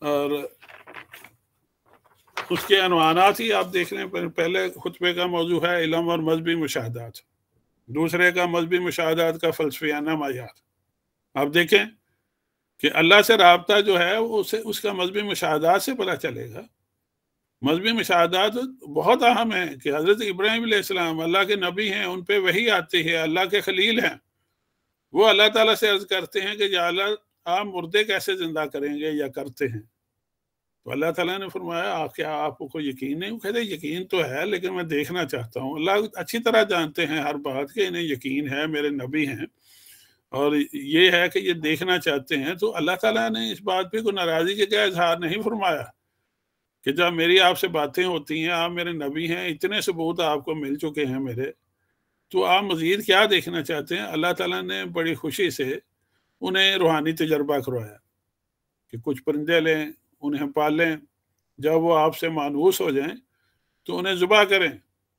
اور اس کے عنوانات ہی آپ دیکھ لیں۔ پہلے خطبے کا موضوع ہے علم اور مذہبی مشاہدات، دوسرے کا مذہبی مشاہدات کا فلسفیانہ معیار۔ آپ دیکھیں کہ اللہ سے رابطہ جو ہے اس کا مذہبی مشاہدات سے پتہ چلے گا۔ مذہبی مشاہدات بہت اہم ہیں کہ حضرت ابراہیم علیہ السلام اللہ کے نبی ہیں، ان پہ وحی آتی ہے، اللہ کے خلیل ہیں، وہ اللہ تعالیٰ سے عرض کرتے ہیں کہ یا اللہ آپ مردے کیسے زندہ کریں گے یا کرتے ہیں؟ تو اللہ تعالیٰ نے فرمایا کیا آپ کو یقین نہیں؟ وہ کہتے یقین تو ہے لیکن میں دیکھنا چاہتا ہوں۔ اللہ اچھی طرح جانتے ہیں ہر بات کہ انہیں یقین ہے، میرے نبی ہیں، اور یہ ہے کہ یہ دیکھنا چاہتے ہیں۔ تو اللہ تعالیٰ نے اس بات پہ کوئی ناراضی کا اظہار نہیں فرمایا کہ جب میری آپ سے باتیں ہوتی ہیں، آپ میرے نبی ہیں، اتنے ثبوت آپ کو مل چکے ہیں میرے، تو آپ مزید کیا دیکھنا چاہتے ہیں؟ اللہ تعالیٰ نے بڑی خوشی سے انہیں روحانی تجربہ کروایا کہ کچھ پرندے لیں، انہیں پالیں، جب وہ آپ سے مانوس ہو جائیں تو انہیں ذبح کریں،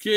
کہ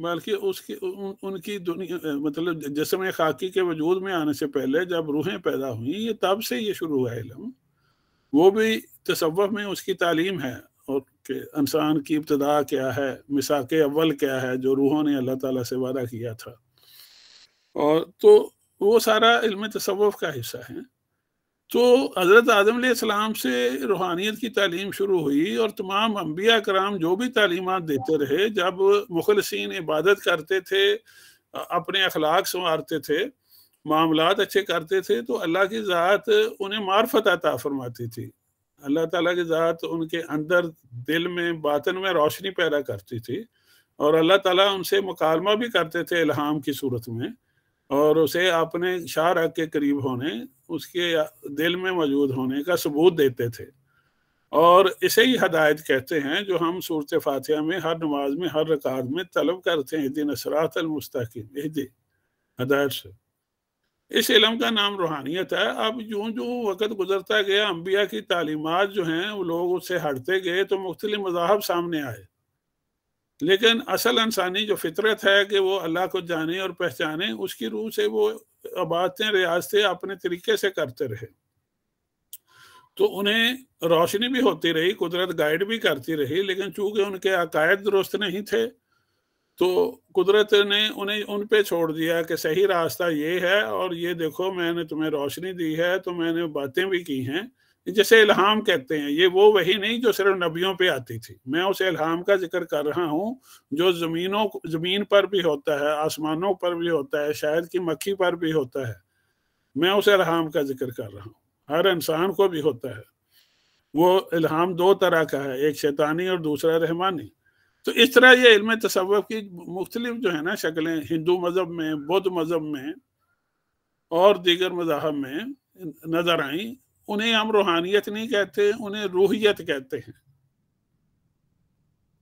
بلکہ ان کی دنیا مطلب جسم خاکی کے وجود میں آنے سے پہلے جب روحیں پیدا ہوئیں یہ تب سے یہ شروع ہوا علم، وہ بھی تصوف میں اس کی تعلیم ہے، اور کہ انسان کی ابتدا کیا ہے، مساق اول کیا ہے جو روحوں نے اللہ تعالیٰ سے وعدہ کیا تھا، اور تو وہ سارا علم تصوف کا حصہ ہے۔ تو حضرت آدم علیہ السلام سے روحانیت کی تعلیم شروع ہوئی، اور تمام انبیاء کرام جو بھی تعلیمات دیتے رہے، جب مخلصین عبادت کرتے تھے، اپنے اخلاق سنوارتے تھے، معاملات اچھے کرتے تھے، تو اللہ کی ذات انہیں معرفت عطا فرماتی تھی، اللہ تعالیٰ کی ذات ان کے اندر دل میں باطن میں روشنی پیدا کرتی تھی، اور اللہ تعالیٰ ان سے مکالمہ بھی کرتے تھے الہام کی صورت میں، اور اسے اپنے شارع کے قریب ہونے، اس کے دل میں موجود ہونے کا ثبوت دیتے تھے، اور اسے ہی ہدایت کہتے ہیں جو ہم سورۃ فاتحہ میں ہر نماز میں ہر رکعت میں طلب کرتے ہیں، اہدنا الصراط المستقیم، ہدایت سے۔ اس علم کا نام روحانیت ہے۔ اب جو وقت گزرتا گیا، انبیاء کی تعلیمات جو ہیں وہ لوگ اس سے ہٹتے گئے تو مختلف مذاہب سامنے آئے، لیکن اصل انسانی جو فطرت ہے کہ وہ اللہ کو جانے اور پہچانے، اس کی روح سے وہ عبادتیں ریاضتیں اپنے طریقے سے کرتے رہے، تو انہیں روشنی بھی ہوتی رہی، قدرت گائیڈ بھی کرتی رہی، لیکن چونکہ ان کے عقائد درست نہیں تھے تو قدرت نے انہیں ان پہ چھوڑ دیا کہ صحیح راستہ یہ ہے، اور یہ دیکھو میں نے تمہیں روشنی دی ہے تو میں نے باتیں بھی کی ہیں، جسے الہام کہتے ہیں۔ یہ وہ وحی نہیں جو صرف نبیوں پہ آتی تھی، میں اس الہام کا ذکر کر رہا ہوں جو زمین پر بھی ہوتا ہے، آسمانوں پر بھی ہوتا ہے، شاید کی مکھی پر بھی ہوتا ہے، میں اس الہام کا ذکر کر رہا ہوں، ہر انسان کو بھی ہوتا ہے۔ وہ الہام دو طرح کا ہے، ایک شیطانی اور دوسرا رحمانی۔ تو اس طرح یہ علم تصوف کی مختلف جو ہے نا شکلیں ہندو مذہب میں، بدھ مذہب میں اور دیگر مذاہب میں نظر آئیں۔ انہیں ہم روحانیت نہیں کہتے، انہیں روحیت کہتے ہیں۔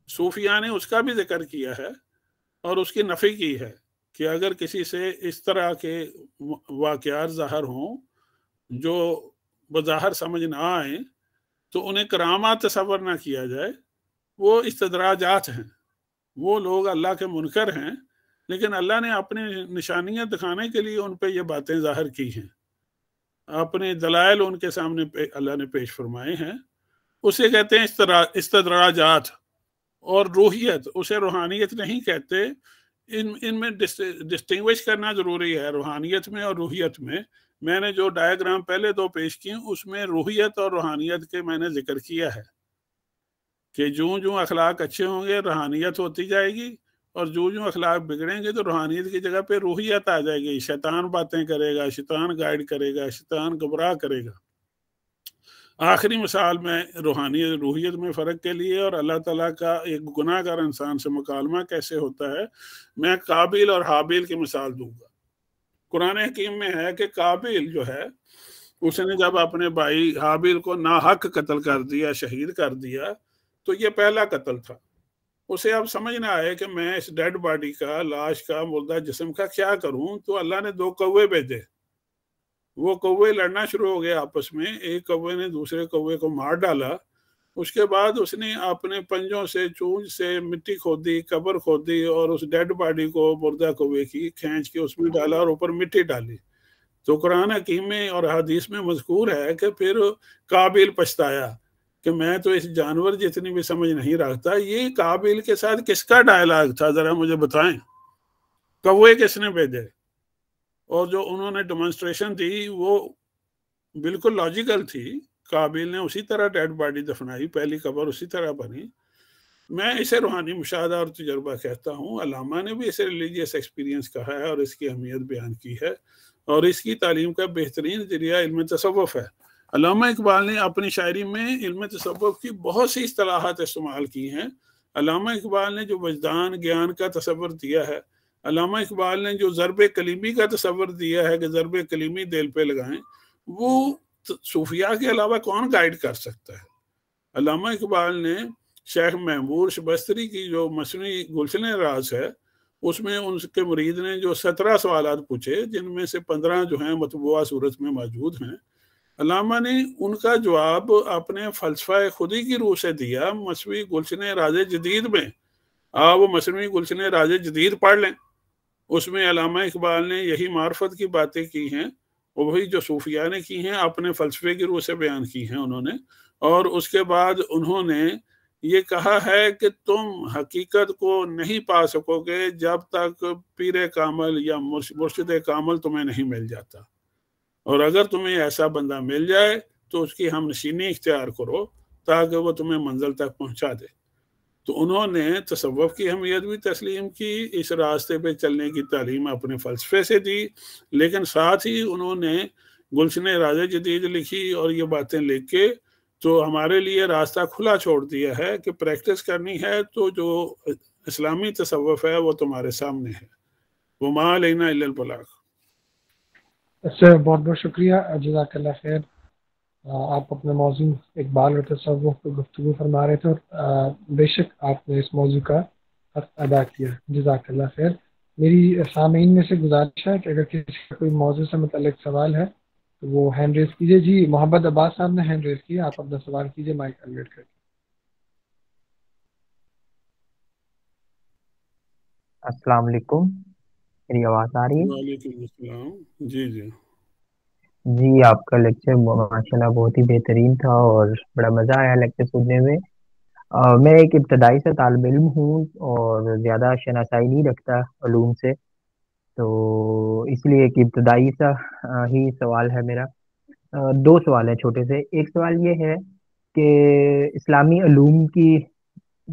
صوفیاء نے اس کا بھی ذکر کیا ہے اور اس کی نفی کی ہے کہ اگر کسی سے اس طرح کے واقعات ظاہر ہوں جو بظاہر سمجھ نہ آئیں تو انہیں کرامات تصور نہ کیا جائے، وہ استدراجات ہیں، وہ لوگ اللہ کے منکر ہیں، لیکن اللہ نے اپنی نشانیاں دکھانے کے لیے ان پہ یہ باتیں ظاہر کی ہیں، اپنے دلائل ان کے سامنے اللہ نے پیش فرمائے ہیں۔ اسے کہتے ہیں استدراجات، اور روحیت اسے روحانیت نہیں کہتے۔ ان میں ڈسٹنگوش کرنا ضروری ہے، روحانیت میں اور روحیت میں۔ میں نے جو ڈائیگرام پہلے دو پیش کی اس میں روحیت اور روحانیت کے میں نے ذکر کیا ہے کہ جو اخلاق اچھے ہوں گے روحانیت ہوتی جائے گی، اور جو اخلاق بگڑیں گے تو روحانیت کی جگہ پہ روحیت آ جائے گی، شیطان باتیں کرے گا، شیطان گائیڈ کرے گا، شیطان گمراہ کرے گا۔ آخری مثال میں روحیت میں فرق کے لیے اور اللہ تعالیٰ کا ایک گناہ گار انسان سے مکالمہ کیسے ہوتا ہے، میں قابیل اور حابیل کی مثال دوں گا۔ قرآن حکیم میں ہے کہ قابیل جو ہے اس نے جب اپنے بھائی حابیل کو ناحق قتل کر دیا، شہید کر دیا، تو یہ پہلا قتل تھا۔ اسے اب سمجھ نہ آئے کہ میں اس ڈیڈ باڈی کا، لاش کا، مردہ جسم کا کیا کروں، تو اللہ نے 2 کوے بھیجے۔ وہ کوے لڑنا شروع ہو گئے آپس میں، ایک کوے نے دوسرے کوے کو مار ڈالا۔ اس کے بعد اس نے اپنے پنجوں سے، چونچ سے مٹی کھودی، قبر کھودی، اور اس ڈیڈ باڈی کو مردہ کوے کی کھینچ کے اس میں ڈالا اور اوپر مٹی ڈالی۔ تو قرآن حکیم میں اور حدیث میں مذکور ہے کہ پھر قابیل پچھتایا کہ میں تو اس جانور جتنی بھی سمجھ نہیں رکھتا۔ یہ قابیل کے ساتھ کس کا ڈائلاگ تھا ذرا مجھے بتائیں؟ کوے کس نے بھیجے؟ اور جو انہوں نے ڈیمونسٹریشن دی وہ بالکل لاجیکل تھی۔ قابیل نے اسی طرح ڈیڈ باڈی دفنائی، پہلی قبر اسی طرح بنی۔ میں اسے روحانی مشاہدہ اور تجربہ کہتا ہوں۔ علامہ نے بھی اسے ریلیجیس ایکسپیرینس کہا ہے اور اس کی اہمیت بیان کی ہے، اور اس کی تعلیم کا بہترین ذریعہ علم تصوف ہے۔ علامہ اقبال نے اپنی شاعری میں علم تصوف کی بہت سی اصطلاحات استعمال کی ہیں۔ علامہ اقبال نے جو وجدان گیان کا تصور دیا ہے، علامہ اقبال نے جو ضرب کلیمی کا تصور دیا ہے کہ ضرب کلیمی دل پہ لگائیں، وہ صوفیاء کے علاوہ کون گائیڈ کر سکتا ہے؟ علامہ اقبال نے شیخ محمود شبستری کی جو مصنوعی گلشن راز ہے، اس میں ان کے مرید نے جو 17 سوالات پوچھے، جن میں سے 15 جو ہیں مطبوعہ صورت میں موجود ہیں، علامہ نے ان کا جواب اپنے فلسفہ خودی کی روح سے دیا، مصنوعی گلشن راز جدید میں۔ آپ وہ مصنوعی گلشن راز جدید پڑھ لیں، اس میں علامہ اقبال نے یہی معرفت کی باتیں کی ہیں، وہی جو صوفیاء نے کی ہیں، اپنے فلسفے کی روح سے بیان کی ہیں انہوں نے، اور اس کے بعد انہوں نے یہ کہا ہے کہ تم حقیقت کو نہیں پا سکو گے جب تک پیر کامل یا مرشد کامل تمہیں نہیں مل جاتا، اور اگر تمہیں ایسا بندہ مل جائے تو اس کی ہم نشینی اختیار کرو تاکہ وہ تمہیں منزل تک پہنچا دے۔ تو انہوں نے تصوف کی اہمیت بھی تسلیم کی، اس راستے پہ چلنے کی تعلیم اپنے فلسفے سے دی، لیکن ساتھ ہی انہوں نے گلشن راز جدید لکھی، اور یہ باتیں لکھ کے تو ہمارے لیے راستہ کھلا چھوڑ دیا ہے کہ پریکٹس کرنی ہے تو جو اسلامی تصوف ہے وہ تمہارے سامنے ہے، وما علینا الا البلاغ۔ سر بہت بہت شکریہ، جزاک اللہ خیر۔ آپ اپنے موضوع اقبال اور تصوف پر گفتگو فرما رہے تھے، اور بے شک آپ نے اس موضوع کا حق ادا کیا، جزاک اللہ خیر۔ میری سامعین میں سے گزارش ہے کہ اگر کسی کا کوئی موضوع سے متعلق سوال ہے تو وہ ہینڈ ریز کیجیے۔ جی محمد عباس صاحب نے ہینڈ ریز کیا، آپ اپنا سوال کیجیے، مائک انمیوٹ کر کے۔ السلام علیکم، میری آواز آ رہی ہے؟ وعلیکم السلام۔ جی جی جی، آپ کا لیکچر ماشاءاللہ بہت ہی بہترین تھا اور بڑا مزہ آیا لیکچر سننے میں۔ میں ایک ابتدائی سا طالب علم ہوں اور زیادہ شناسائی نہیں رکھتا علوم سے، تو اس لیے ایک ابتدائی سا ہی سوال ہے میرا۔ دو سوال ہیں چھوٹے سے۔ ایک سوال یہ ہے کہ اسلامی علوم کی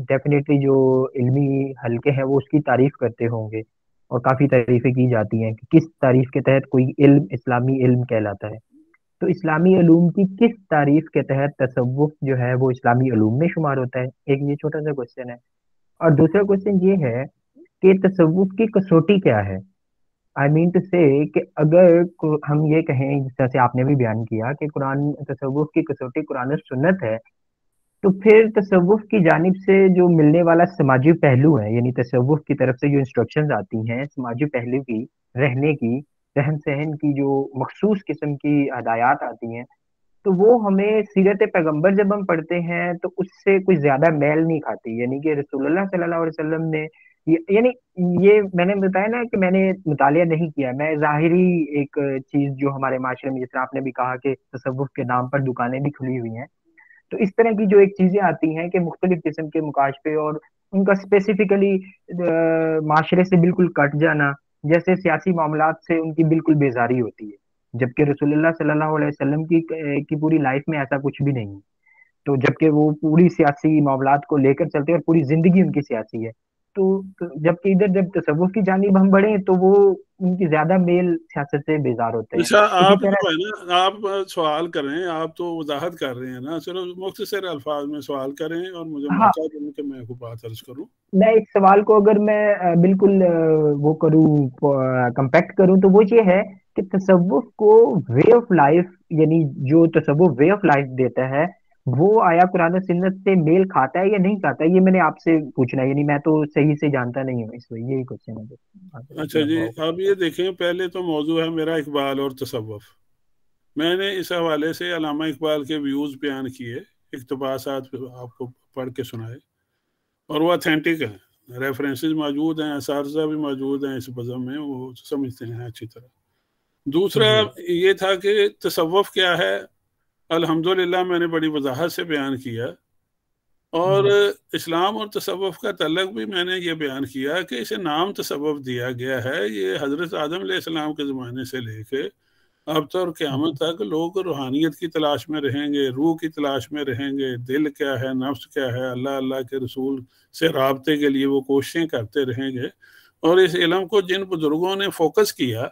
ڈیفینیٹلی جو علمی حلقے ہیں وہ اس کی تعریف کرتے ہوں گے، اور کافی تعریفیں کی جاتی ہیں کہ کس تعریف کے تحت کوئی علم اسلامی علم کہلاتا ہے۔ تو اسلامی علوم کی کس تعریف کے تحت تصوف جو ہے وہ اسلامی علوم میں شمار ہوتا ہے؟ ایک یہ چھوٹا سا کوشچن ہے۔ اور دوسرا کوشچن یہ ہے کہ تصوف کی کسوٹی کیا ہے؟ آئی مین ٹو سے کہ اگر ہم یہ کہیں جس طرح سے آپ نے بھی بیان کیا کہ قرآن تصوف کی کسوٹی قرآن و سنت ہے، تو پھر تصوف کی جانب سے جو ملنے والا سماجی پہلو ہے، یعنی تصوف کی طرف سے جو انسٹرکشنز آتی ہیں سماجی پہلو کی، رہنے کی، رہن سہن کی، جو مخصوص قسم کی ہدایات آتی ہیں، تو وہ ہمیں سیرت پیغمبر جب ہم پڑھتے ہیں تو اس سے کوئی زیادہ میل نہیں کھاتی، یعنی کہ رسول اللہ صلی اللہ علیہ وسلم نے یعنی یہ میں نے بتایا نا کہ میں نے مطالعہ نہیں کیا، میں ظاہری ایک چیز جو ہمارے معاشرے میں، جس طرح آپ نے بھی کہا کہ تصوف کے نام پر دکانیں بھی کھلی ہوئی ہیں، تو اس طرح کی جو ایک چیزیں آتی ہیں کہ مختلف قسم کے مکاشفے اور ان کا اسپیسیفکلی معاشرے سے بالکل کٹ جانا، جیسے سیاسی معاملات سے ان کی بالکل بیزاری ہوتی ہے، جبکہ رسول اللہ صلی اللہ علیہ وسلم کی پوری لائف میں ایسا کچھ بھی نہیں ہے، تو جبکہ وہ پوری سیاسی معاملات کو لے کر چلتے ہیں اور پوری زندگی ان کی سیاسی ہے، تو جبکہ ادھر جب تصوف کی جانب ہم بڑھیں تو وہ ان کی زیادہ میل سیاست سے بیزار ہوتے ہیں۔ اچھا، اسی آپ جو طرح ہے نا آپ سوال کریں، آپ تو وضاحت کر رہے ہیں نا، چلو مختصر الفاظ میں سوال کریں اور مجھے ہاں، موقع دیں کہ میں کوئی بات عرض کروں۔ میں اس سوال کو اگر میں بالکل وہ کروں، کمپیکٹ کروں، تو وہ یہ ہے کہ تصوف کو وے آف لائف، یعنی جو تصوف وے آف لائف دیتا ہے وہ آیا قرآن و سنت سے میل کھاتا ہے یا نہیں کھاتا ہے؟ یہ میں نے آپ سے پوچھنا ہے، یعنی میں تو صحیح سے جانتا نہیں ہوں، اس لیے یہی کوشچن ہے۔ اچھا جی، لمبا ہو اب یہ دیکھیں، پہلے تو موضوع ہے میرا اقبال اور تصوف۔ میں نے اس حوالے سے علامہ اقبال کے ویوز بیان کیے، اقتباسات آپ کو پڑھ کے سنائے، اور وہ اتھینٹک ہیں، ریفرنسز موجود ہیں، اساتذہ بھی موجود ہیں اس بزم میں، وہ سمجھتے ہیں اچھی طرح۔ دوسرا جی یہ تھا کہ تصوف کیا ہے، الحمدللہ میں نے بڑی وضاحت سے بیان کیا، اور جی اسلام اور تصوف کا تعلق بھی میں نے یہ بیان کیا کہ اسے نام تصوف دیا گیا ہے، یہ حضرت آدم علیہ السلام کے زمانے سے لے کے اب تو قیامت تک لوگ روحانیت کی تلاش میں رہیں گے، روح کی تلاش میں رہیں گے، دل کیا ہے، نفس کیا ہے، اللہ کے رسول سے رابطے کے لیے وہ کوششیں کرتے رہیں گے۔ اور اس علم کو جن بزرگوں نے فوکس کیا،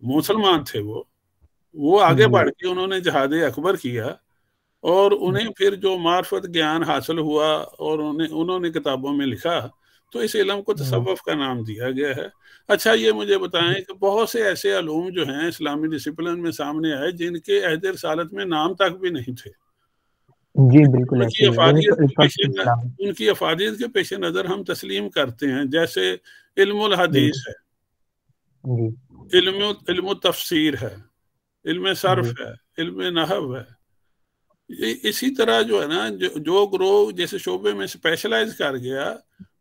مسلمان تھے وہ آگے جی بڑھ کے انہوں نے جہاد اکبر کیا، اور انہیں پھر جو معرفت گیان حاصل ہوا اور انہوں نے کتابوں میں لکھا، تو اس علم کو تصوف کا نام دیا گیا ہے۔ اچھا، یہ مجھے بتائیں کہ بہت سے ایسے علوم جو ہیں اسلامی ڈسپلن میں سامنے آئے جن کے عہد رسالت میں نام تک بھی نہیں تھے، جی بالکل ان ایسے کی ہی ہے، جیسے افادیت کے پیش اسلام۔ ان کی افادیت کے پیش نظر ہم تسلیم کرتے ہیں، جیسے علم بالکل الحدیث ہے، جی علم التفسیر ہے، علم صرف جی ہے، علم نحو ہے۔ اسی طرح جو ہے نا، جو گروہ جیسے شعبے میں اسپیشلائز کر گیا،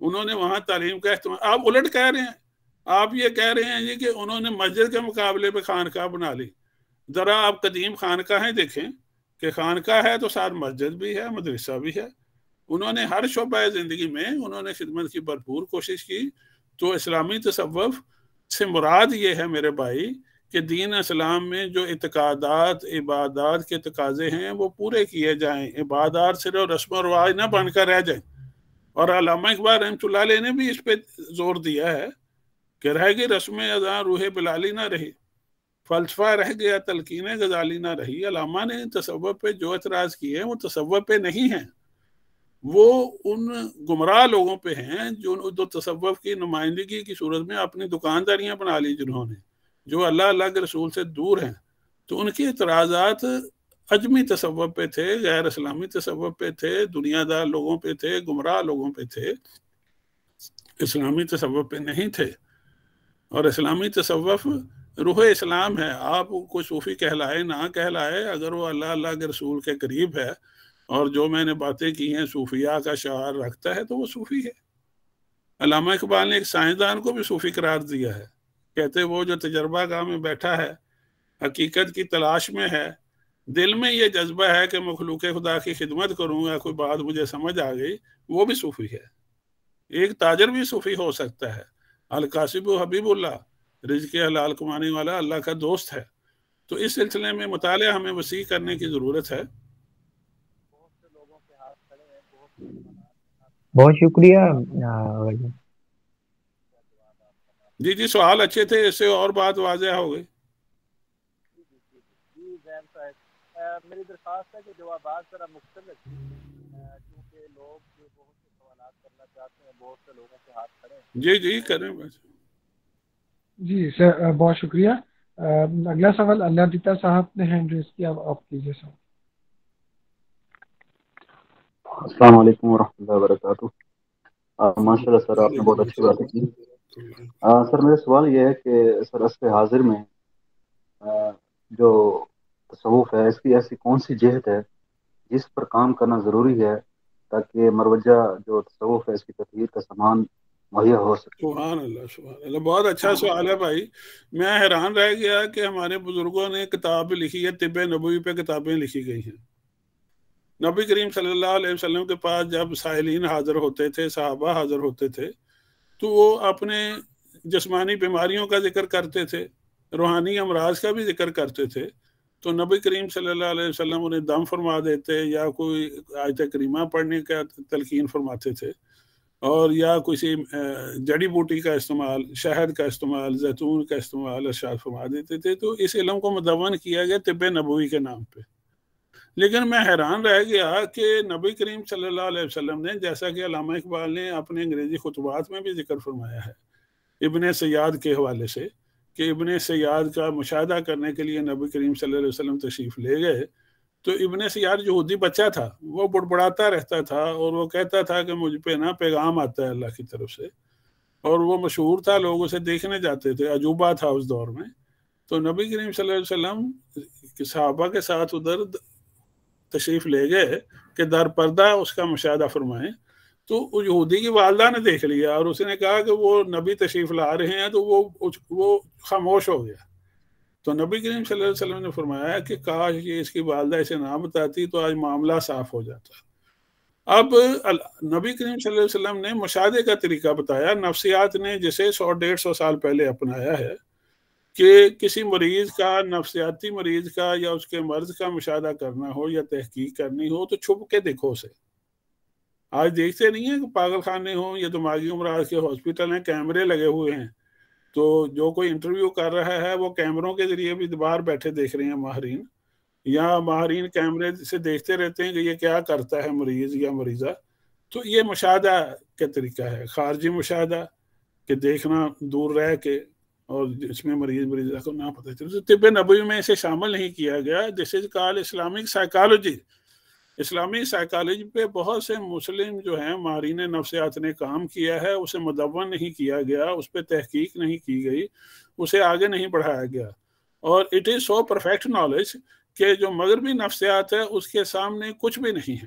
انہوں نے وہاں تعلیم کا اہتمام. آپ الٹ کہہ رہے ہیں, آپ یہ کہہ رہے ہیں کہ انہوں نے مسجد کے مقابلے پہ خانقاہ بنا لی. ذرا آپ قدیم خانقاہیں دیکھیں کہ خانقاہ ہے تو ساتھ مسجد بھی ہے, مدرسہ بھی ہے. انہوں نے ہر شعبہ زندگی میں انہوں نے خدمت کی بھرپور کوشش کی. تو اسلامی تصوف سے مراد یہ ہے میرے بھائی کہ دین اسلام میں جو اعتقادات عبادات کے تقاضے ہیں وہ پورے کیے جائیں, عبادات صرف رسم و رواج نہ بن کر رہ جائیں. اور علامہ اقبال رحمۃ اللہ علیہ نے بھی اس پہ زور دیا ہے کہ رہ گئی رسم اذاں روح بلالی نہ رہی, فلسفہ رہ گیا تلقین غزالی نہ رہی. علامہ نے تصوف پہ جو اعتراض کیے ہیں وہ تصوف پہ نہیں ہیں, وہ ان گمراہ لوگوں پہ ہیں جو تصوف کی نمائندگی کی صورت میں اپنی دکانداریاں بنا لی, جنہوں نے جو اللہ اللہ کے رسول سے دور ہیں. تو ان کے اعتراضات عجمی تصوف پہ تھے, غیر اسلامی تصوف پہ تھے, دنیا دار لوگوں پہ تھے, گمراہ لوگوں پہ تھے, اسلامی تصوف پہ نہیں تھے. اور اسلامی تصوف روح اسلام ہے. آپ کو صوفی کہلائے نہ کہلائے, اگر وہ اللہ اللہ کے رسول کے قریب ہے اور جو میں نے باتیں کی ہیں صوفیاء کا شعار رکھتا ہے تو وہ صوفی ہے. علامہ اقبال نے ایک سائنسدان کو بھی صوفی قرار دیا ہے, کہتے وہ جو تجربہ گاہ میں بیٹھا ہے, حقیقت کی تلاش میں ہے, دل میں یہ جذبہ ہے کہ مخلوق خدا کی خدمت کروں یا کوئی بات مجھے سمجھ آ گئی, وہ بھی صوفی ہے. ایک تاجر بھی صوفی ہو سکتا ہے. القاسب حبیب اللہ رزق حلال کمانے والا اللہ کا دوست ہے. تو اس سلسلے میں مطالعہ ہمیں وسیع کرنے کی ضرورت ہے. بہت شکریہ. جی جی سوال اچھے تھے, اس سے اور بات واضح ہو گئی. میری درخواست ہے کہ جوابات ذرا مختلف کیونکہ لوگ جو بہت سے سوالات کرنا چاہتے ہیں, بہت سے لوگوں کے ہاتھ کھڑے ہیں. جی جی کریں بس. جی سر بہت شکریہ. اگلا سوال اللہ دیتا صاحب نے ہینڈ ریز کیا, آپ کیجیے سر. السلام علیکم ورحمۃ اللہ وبرکاتہ. ماشاء اللہ سر, آپ نے بہت اچھی باتیں کی. سر میرا سوال یہ ہے کہ سر عصر حاضر میں جو تصوف ہے اس کی ایسی کون سی جہت ہے جس پر کام کرنا ضروری ہے تاکہ مروجہ جو تصوف ہے اس کی تطہیر کا سامان مہیا ہو سکے؟ سبحان اللہ سبحان اللہ, بہت اچھا سوال ہے بھائی. میں حیران رہ گیا کہ ہمارے بزرگوں نے کتاب لکھی ہے, طب نبوی پہ کتابیں لکھی گئی ہیں. نبی کریم صلی اللہ علیہ وسلم کے پاس جب سائلین حاضر ہوتے تھے, صحابہ حاضر ہوتے تھے, تو وہ اپنے جسمانی بیماریوں کا ذکر کرتے تھے, روحانی امراض کا بھی ذکر کرتے تھے. تو نبی کریم صلی اللہ علیہ وسلم انہیں دم فرما دیتے یا کوئی آیت کریمہ پڑھنے کا تلقین فرماتے تھے, اور یا کسی جڑی بوٹی کا استعمال, شہد کا استعمال, زیتون کا استعمال ارشاد فرما دیتے تھے. تو اس علم کو مدون کیا گیا طب نبوی کے نام پہ. لیکن میں حیران رہ گیا کہ نبی کریم صلی اللہ علیہ وسلم نے, جیسا کہ علامہ اقبال نے اپنے انگریزی خطبات میں بھی ذکر فرمایا ہے ابن سیاد کے حوالے سے, کہ ابن سیاد کا مشاہدہ کرنے کے لیے نبی کریم صلی اللہ علیہ وسلم تشریف لے گئے. تو ابن سیاد یہودی بچہ تھا, وہ بڑبڑاتا رہتا تھا اور وہ کہتا تھا کہ مجھ پہ نا پیغام آتا ہے اللہ کی طرف سے, اور وہ مشہور تھا, لوگ اسے دیکھنے جاتے تھے, عجوبہ تھا اس دور میں. تو نبی کریم صلی اللہ علیہ وسلم صحابہ کے ساتھ ادھر تشریف لے گئے کہ در پردہ اس کا مشاہدہ فرمائیں. تو یہودی کی والدہ نے دیکھ لیا اور اس نے کہا کہ وہ نبی تشریف لا رہے ہیں, تو وہ خاموش ہو گیا. تو نبی کریم صلی اللہ علیہ وسلم نے فرمایا کہ کاش یہ اس کی والدہ اسے نہ بتاتی تو آج معاملہ صاف ہو جاتا. اب نبی کریم صلی اللہ علیہ وسلم نے مشاہدے کا طریقہ بتایا. نفسیات نے جسے 100-150 سال پہلے اپنایا ہے کہ کسی مریض کا, نفسیاتی مریض کا یا اس کے مرض کا مشاہدہ کرنا ہو یا تحقیق کرنی ہو تو چھپ کے دیکھو اسے. آج دیکھتے نہیں ہیں کہ پاگل خانے ہوں یا دماغی امراض کے ہاسپٹل ہیں, کیمرے لگے ہوئے ہیں, تو جو کوئی انٹرویو کر رہا ہے وہ کیمروں کے ذریعے بھی باہر بیٹھے دیکھ رہے ہیں ماہرین, یا ماہرین کیمرے سے دیکھتے رہتے ہیں کہ یہ کیا کرتا ہے مریض یا مریضہ. تو یہ مشاہدہ کا طریقہ ہے, خارجی مشاہدہ کہ دیکھنا دور رہ کے, اور اس میں مریضہ کو نہ پتہ چلے. طب نبوی میں اسے شامل نہیں کیا گیا. دس از کال اسلامک سائیکالوجی. اسلامی سائیکالوجی پہ بہت سے مسلم جو ہیں ماہرین نفسیات نے کام کیا ہے, اسے مدون نہیں کیا گیا, اس پہ تحقیق نہیں کی گئی, اسے آگے نہیں بڑھایا گیا. اور it is so perfect knowledge کہ جو مغربی نفسیات ہے اس کے سامنے کچھ بھی نہیں ہے.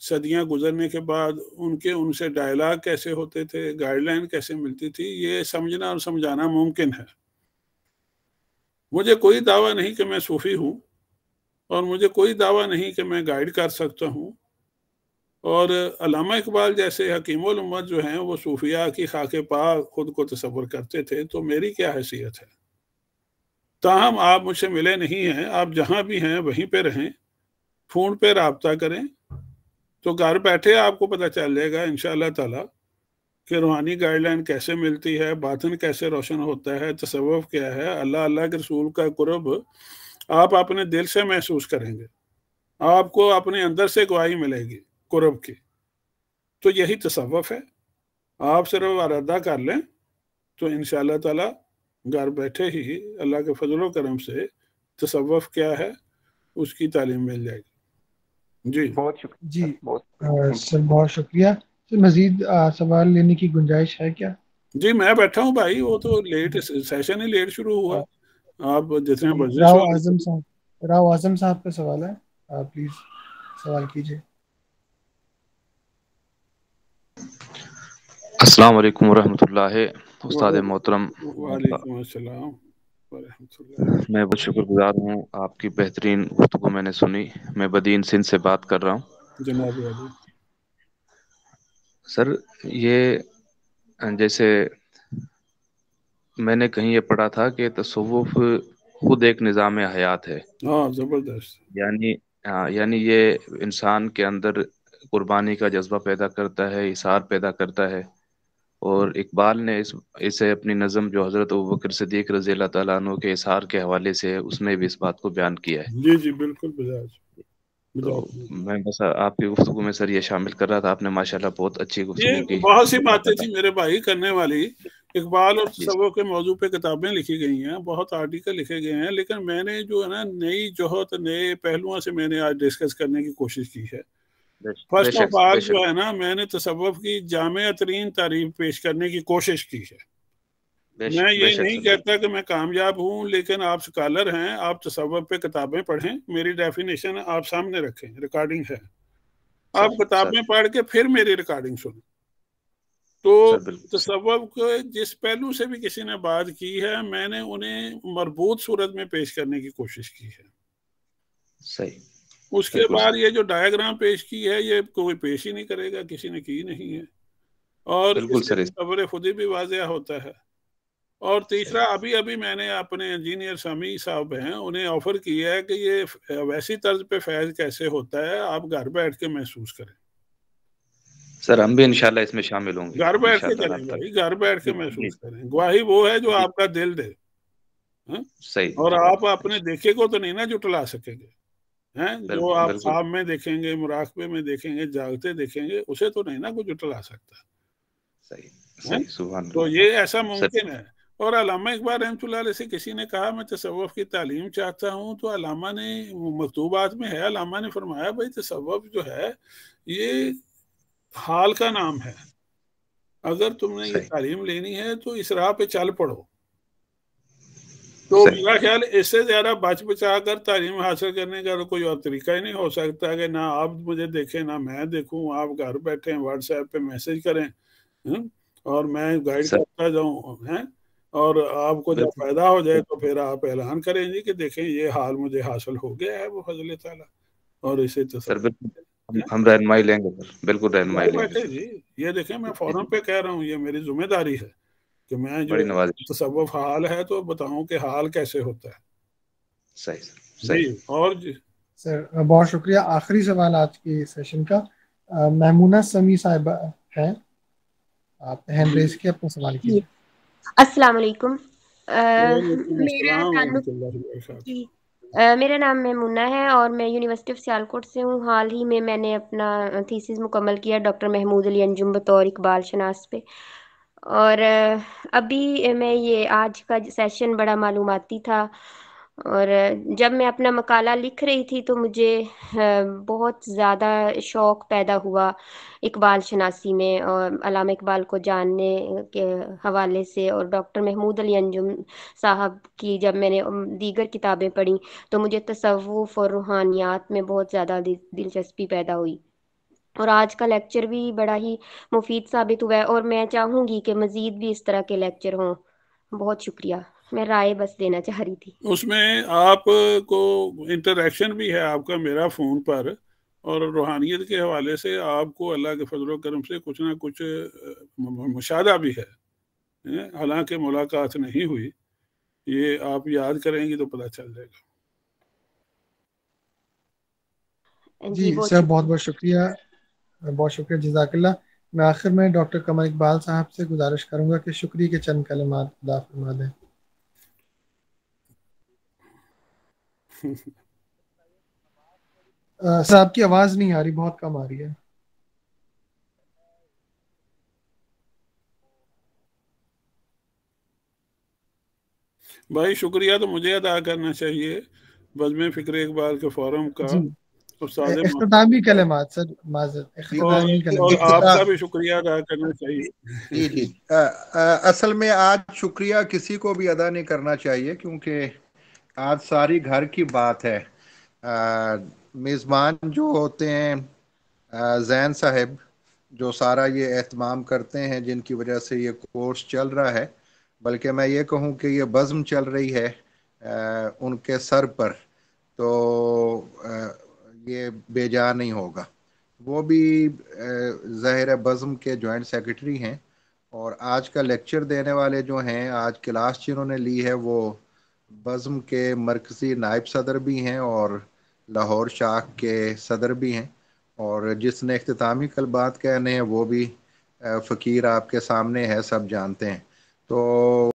صدیاں گزرنے کے بعد ان سے ڈائلاگ کیسے ہوتے تھے، گائیڈ لائن کیسے ملتی تھی، یہ سمجھنا اور سمجھانا ممکن ہے۔ مجھے کوئی دعویٰ نہیں کہ میں صوفی ہوں، اور مجھے کوئی دعویٰ نہیں کہ میں گائیڈ کر سکتا ہوں، اور علامہ اقبال جیسے حکیم الامت جو ہیں وہ صوفیاء کی خاک پا خود کو تصور کرتے تھے، تو میری کیا حیثیت ہے؟ تاہم آپ مجھ سے ملے نہیں ہیں، آپ جہاں بھی ہیں وہیں پہ رہیں، فون پہ رابطہ کریں، تو گھر بیٹھے آپ کو پتہ چل جائے گا انشاءاللہ تعالی کہ روحانی گائیڈ لائن کیسے ملتی ہے، باطن کیسے روشن ہوتا ہے، تصوف کیا ہے، اللہ کے رسول کا قرب آپ اپنے دل سے محسوس کریں گے، آپ کو اپنے اندر سے گواہی ملے گی قرب کی۔ تو یہی تصوف ہے، آپ صرف ارادہ کر لیں تو انشاءاللہ تعالی گھر بیٹھے ہی اللہ کے فضل و کرم سے تصوف کیا ہے اس کی تعلیم مل جائے گی۔ جی بہت شکریہ جی بہت سر، بہت شکریہ سر۔ مزید سوال لینے کی گنجائش ہے کیا؟ جی میں بیٹھا ہوں بھائی، وہ تو لیٹ سیشن ہی لیٹ شروع ہوا، آپ جتنے بجے راؤ اعظم صاحب کا سوال ہے، پلیز سوال کیجیے۔ السلام علیکم ورحمۃ اللہ۔ استاد محترم، وعلیکم السلام ورحمۃ اللہ۔ میں بہت شکر گزار ہوں، آپ کی بہترین گفتگو میں نے سنی۔ میں بدین سندھ سے بات کر رہا ہوں۔ جناب علی سر، یہ جیسے میں نے کہیں یہ پڑھا تھا کہ تصوف خود ایک نظام حیات ہے۔ ہاں زبردست۔ یعنی یہ انسان کے اندر قربانی کا جذبہ پیدا کرتا ہے، اثار پیدا کرتا ہے، اور اقبال نے اسے اپنی نظم جو حضرت ابوبکر صدیق رضی اللہ تعالیٰ عنہ کے اثار کے حوالے سے اس میں بھی اس بات کو بیان کیا ہے۔ جی جی بالکل بجاج۔ تو میں بس آپ کی گفتگو میں سر یہ شامل کر رہا تھا، آپ نے ماشاءاللہ بہت اچھی گفتگو کی۔ یہ بہت سی باتیں تھی میرے بھائی کرنے والی، اقبال اور تصوف کے موضوع پہ کتابیں لکھی گئی ہیں، بہت آرٹیکل لکھے گئے ہیں، لیکن میں نے جو ہے نا نئی جوہت نئے پہلوؤں سے میں نے آج ڈسکس کرنے کی کوشش کی ہے۔ فرسٹ آف آل جو ہے نا میں نے تصوف کی جامع ترین تعریف پیش کرنے کی کوشش کی ہے۔ میں یہ نہیں کہتا کہ میں کامیاب ہوں، لیکن آپ سکالر ہیں، آپ تصوف پہ کتابیں پڑھیں، میری ڈیفینیشن آپ سامنے رکھیں، ریکارڈنگ ہے، آپ کتابیں پڑھ کے پھر میری ریکارڈنگ سنیں۔ تو تصوف کو جس پہلو سے بھی کسی نے بات کی ہے میں نے انہیں مربوط صورت میں پیش کرنے کی کوشش کی ہے۔ صحیح۔ اس کے بعد یہ جو ڈائیگرام پیش کی ہے یہ کوئی پیش ہی نہیں کرے گا، کسی نے کی نہیں ہے، اور اس سے تصور خودی بھی واضح ہوتا ہے۔ اور تیسرا ابھی میں نے اپنے انجینئر سامی صاحب ہیں انہیں آفر کیا ہے کہ یہ ویسی طرز پہ فیض کیسے ہوتا ہے، آپ گھر بیٹھ کے محسوس کریں۔ سر ہم بھی انشاءاللہ اس میں شامل ہوں گے، گھر بیٹھ کے کریں بھائی، گھر بیٹھ کے محسوس کریں۔ گواہی وہ ہے جو آپ کا دل دے، صحیح، اور آپ اپنے دیکھے کو تو نہیں نا جٹلا سکیں گے، جو آپ خواب میں دیکھیں گے، مراقبے میں دیکھیں گے، جاگتے دیکھیں گے، اسے تو نہیں نا کوئی جٹلا سکتا۔ صحیح، سبحان اللہ۔ تو یہ ایسا ممکن ہے۔ اور علامہ اقبال رحمۃ اللہ علیہ سے کسی نے کہا میں تصوف کی تعلیم چاہتا ہوں، تو علامہ نے مکتوبات میں ہے، علامہ نے فرمایا بھائی تصوف جو ہے یہ حال کا نام ہے، اگر تم نے یہ تعلیم لینی ہے تو اس راہ پہ چل پڑو۔ تو میرا خیال اس سے زیادہ بچ بچا کر تعلیم حاصل کرنے کا کوئی اور طریقہ ہی نہیں ہو سکتا کہ نہ آپ مجھے دیکھیں نہ میں دیکھوں، آپ گھر بیٹھیں واٹس ایپ پہ میسج کریں اور میں گائیڈ کرتا جاؤں، اور آپ کو جب فائدہ ہو جائے تو پھر آپ اعلان کریں جی کہ دیکھیں یہ حال مجھے حاصل ہو گیا ہے وہ فضل تعالیٰ، اور اسے ہم رہنمائی لیں گے، بالکل رہنمائی لیں گے جی۔ یہ دیکھیں میں فوراً پہ کہہ رہا ہوں، یہ میری ذمہ داری ہے کہ میں جو تصوف حال ہے تو بتاؤں کہ حال کیسے ہوتا ہے۔ صحیح جی۔ اور جی سر بہت شکریہ۔ آخری سوال آج کی سیشن کا محمونہ سمی صاحبہ ہے، آپ ہینڈ ریز کے اپنا سوال کیجیے۔ السلام علیکم۔ میرا نام میمونہ ہے اور میں یونیورسٹی آف سیالکوٹ سے ہوں۔ حال ہی میں نے اپنا تھیسس مکمل کیا ڈاکٹر محمود علی انجم بطور اقبال شناس پہ، اور ابھی میں یہ آج کا سیشن بڑا معلوماتی تھا، اور جب میں اپنا مقالہ لکھ رہی تھی تو مجھے بہت زیادہ شوق پیدا ہوا اقبال شناسی میں، اور علامہ اقبال کو جاننے کے حوالے سے، اور ڈاکٹر محمود علی انجم صاحب کی جب میں نے دیگر کتابیں پڑھیں تو مجھے تصوف اور روحانیات میں بہت زیادہ دلچسپی پیدا ہوئی۔ اور آج کا لیکچر بھی بڑا ہی مفید ثابت ہوا ہے، اور میں چاہوں گی کہ مزید بھی اس طرح کے لیکچر ہوں۔ بہت شکریہ، میں رائے بس دینا چاہ رہی تھی۔ اس میں آپ کو انٹریکشن بھی ہے آپ کا میرا فون پر، اور روحانیت کے حوالے سے آپ کو اللہ کے فضل و کرم سے کچھ نہ کچھ مشاہدہ بھی ہے، حالانکہ ملاقات نہیں ہوئی، یہ آپ یاد کریں گی تو پتہ چل جائے گا۔ جی سر، بہت بہت شکریہ، بہت شکریہ، جزاک اللہ۔ میں آخر میں ڈاکٹر قمر اقبال صاحب سے گزارش کروں گا کہ شکریہ کے چند کلمات ادا فرما دیں۔ سر آپ کی آواز نہیں آ رہی، بہت کم آ رہی ہے۔ بھائی شکریہ تو مجھے ادا کرنا چاہیے بزم فکر اقبال کے فورم کا، جی اختتامی کلمات سر، معذرت، اختتامی اور کلمات۔ آپ کا بھی شکریہ ادا کرنا چاہیے۔ جی اصل میں آج شکریہ کسی کو بھی ادا نہیں کرنا چاہیے، کیونکہ آج ساری گھر کی بات ہے۔ میزبان جو ہوتے ہیں زین صاحب، جو سارا یہ اہتمام کرتے ہیں، جن کی وجہ سے یہ کورس چل رہا ہے، بلکہ میں یہ کہوں کہ یہ بزم چل رہی ہے ان کے سر پر، تو یہ بے جا نہیں ہوگا۔ وہ بھی ظاہر بزم کے جوائنٹ سیکرٹری ہیں، اور آج کا لیکچر دینے والے جو ہیں، آج کلاس جنہوں نے لی ہے، وہ بزم کے مرکزی نائب صدر بھی ہیں اور لاہور شاخ کے صدر بھی ہیں، اور جس نے اختتامی کلمات کہنے ہیں وہ بھی فقیر آپ کے سامنے ہے، سب جانتے ہیں۔ تو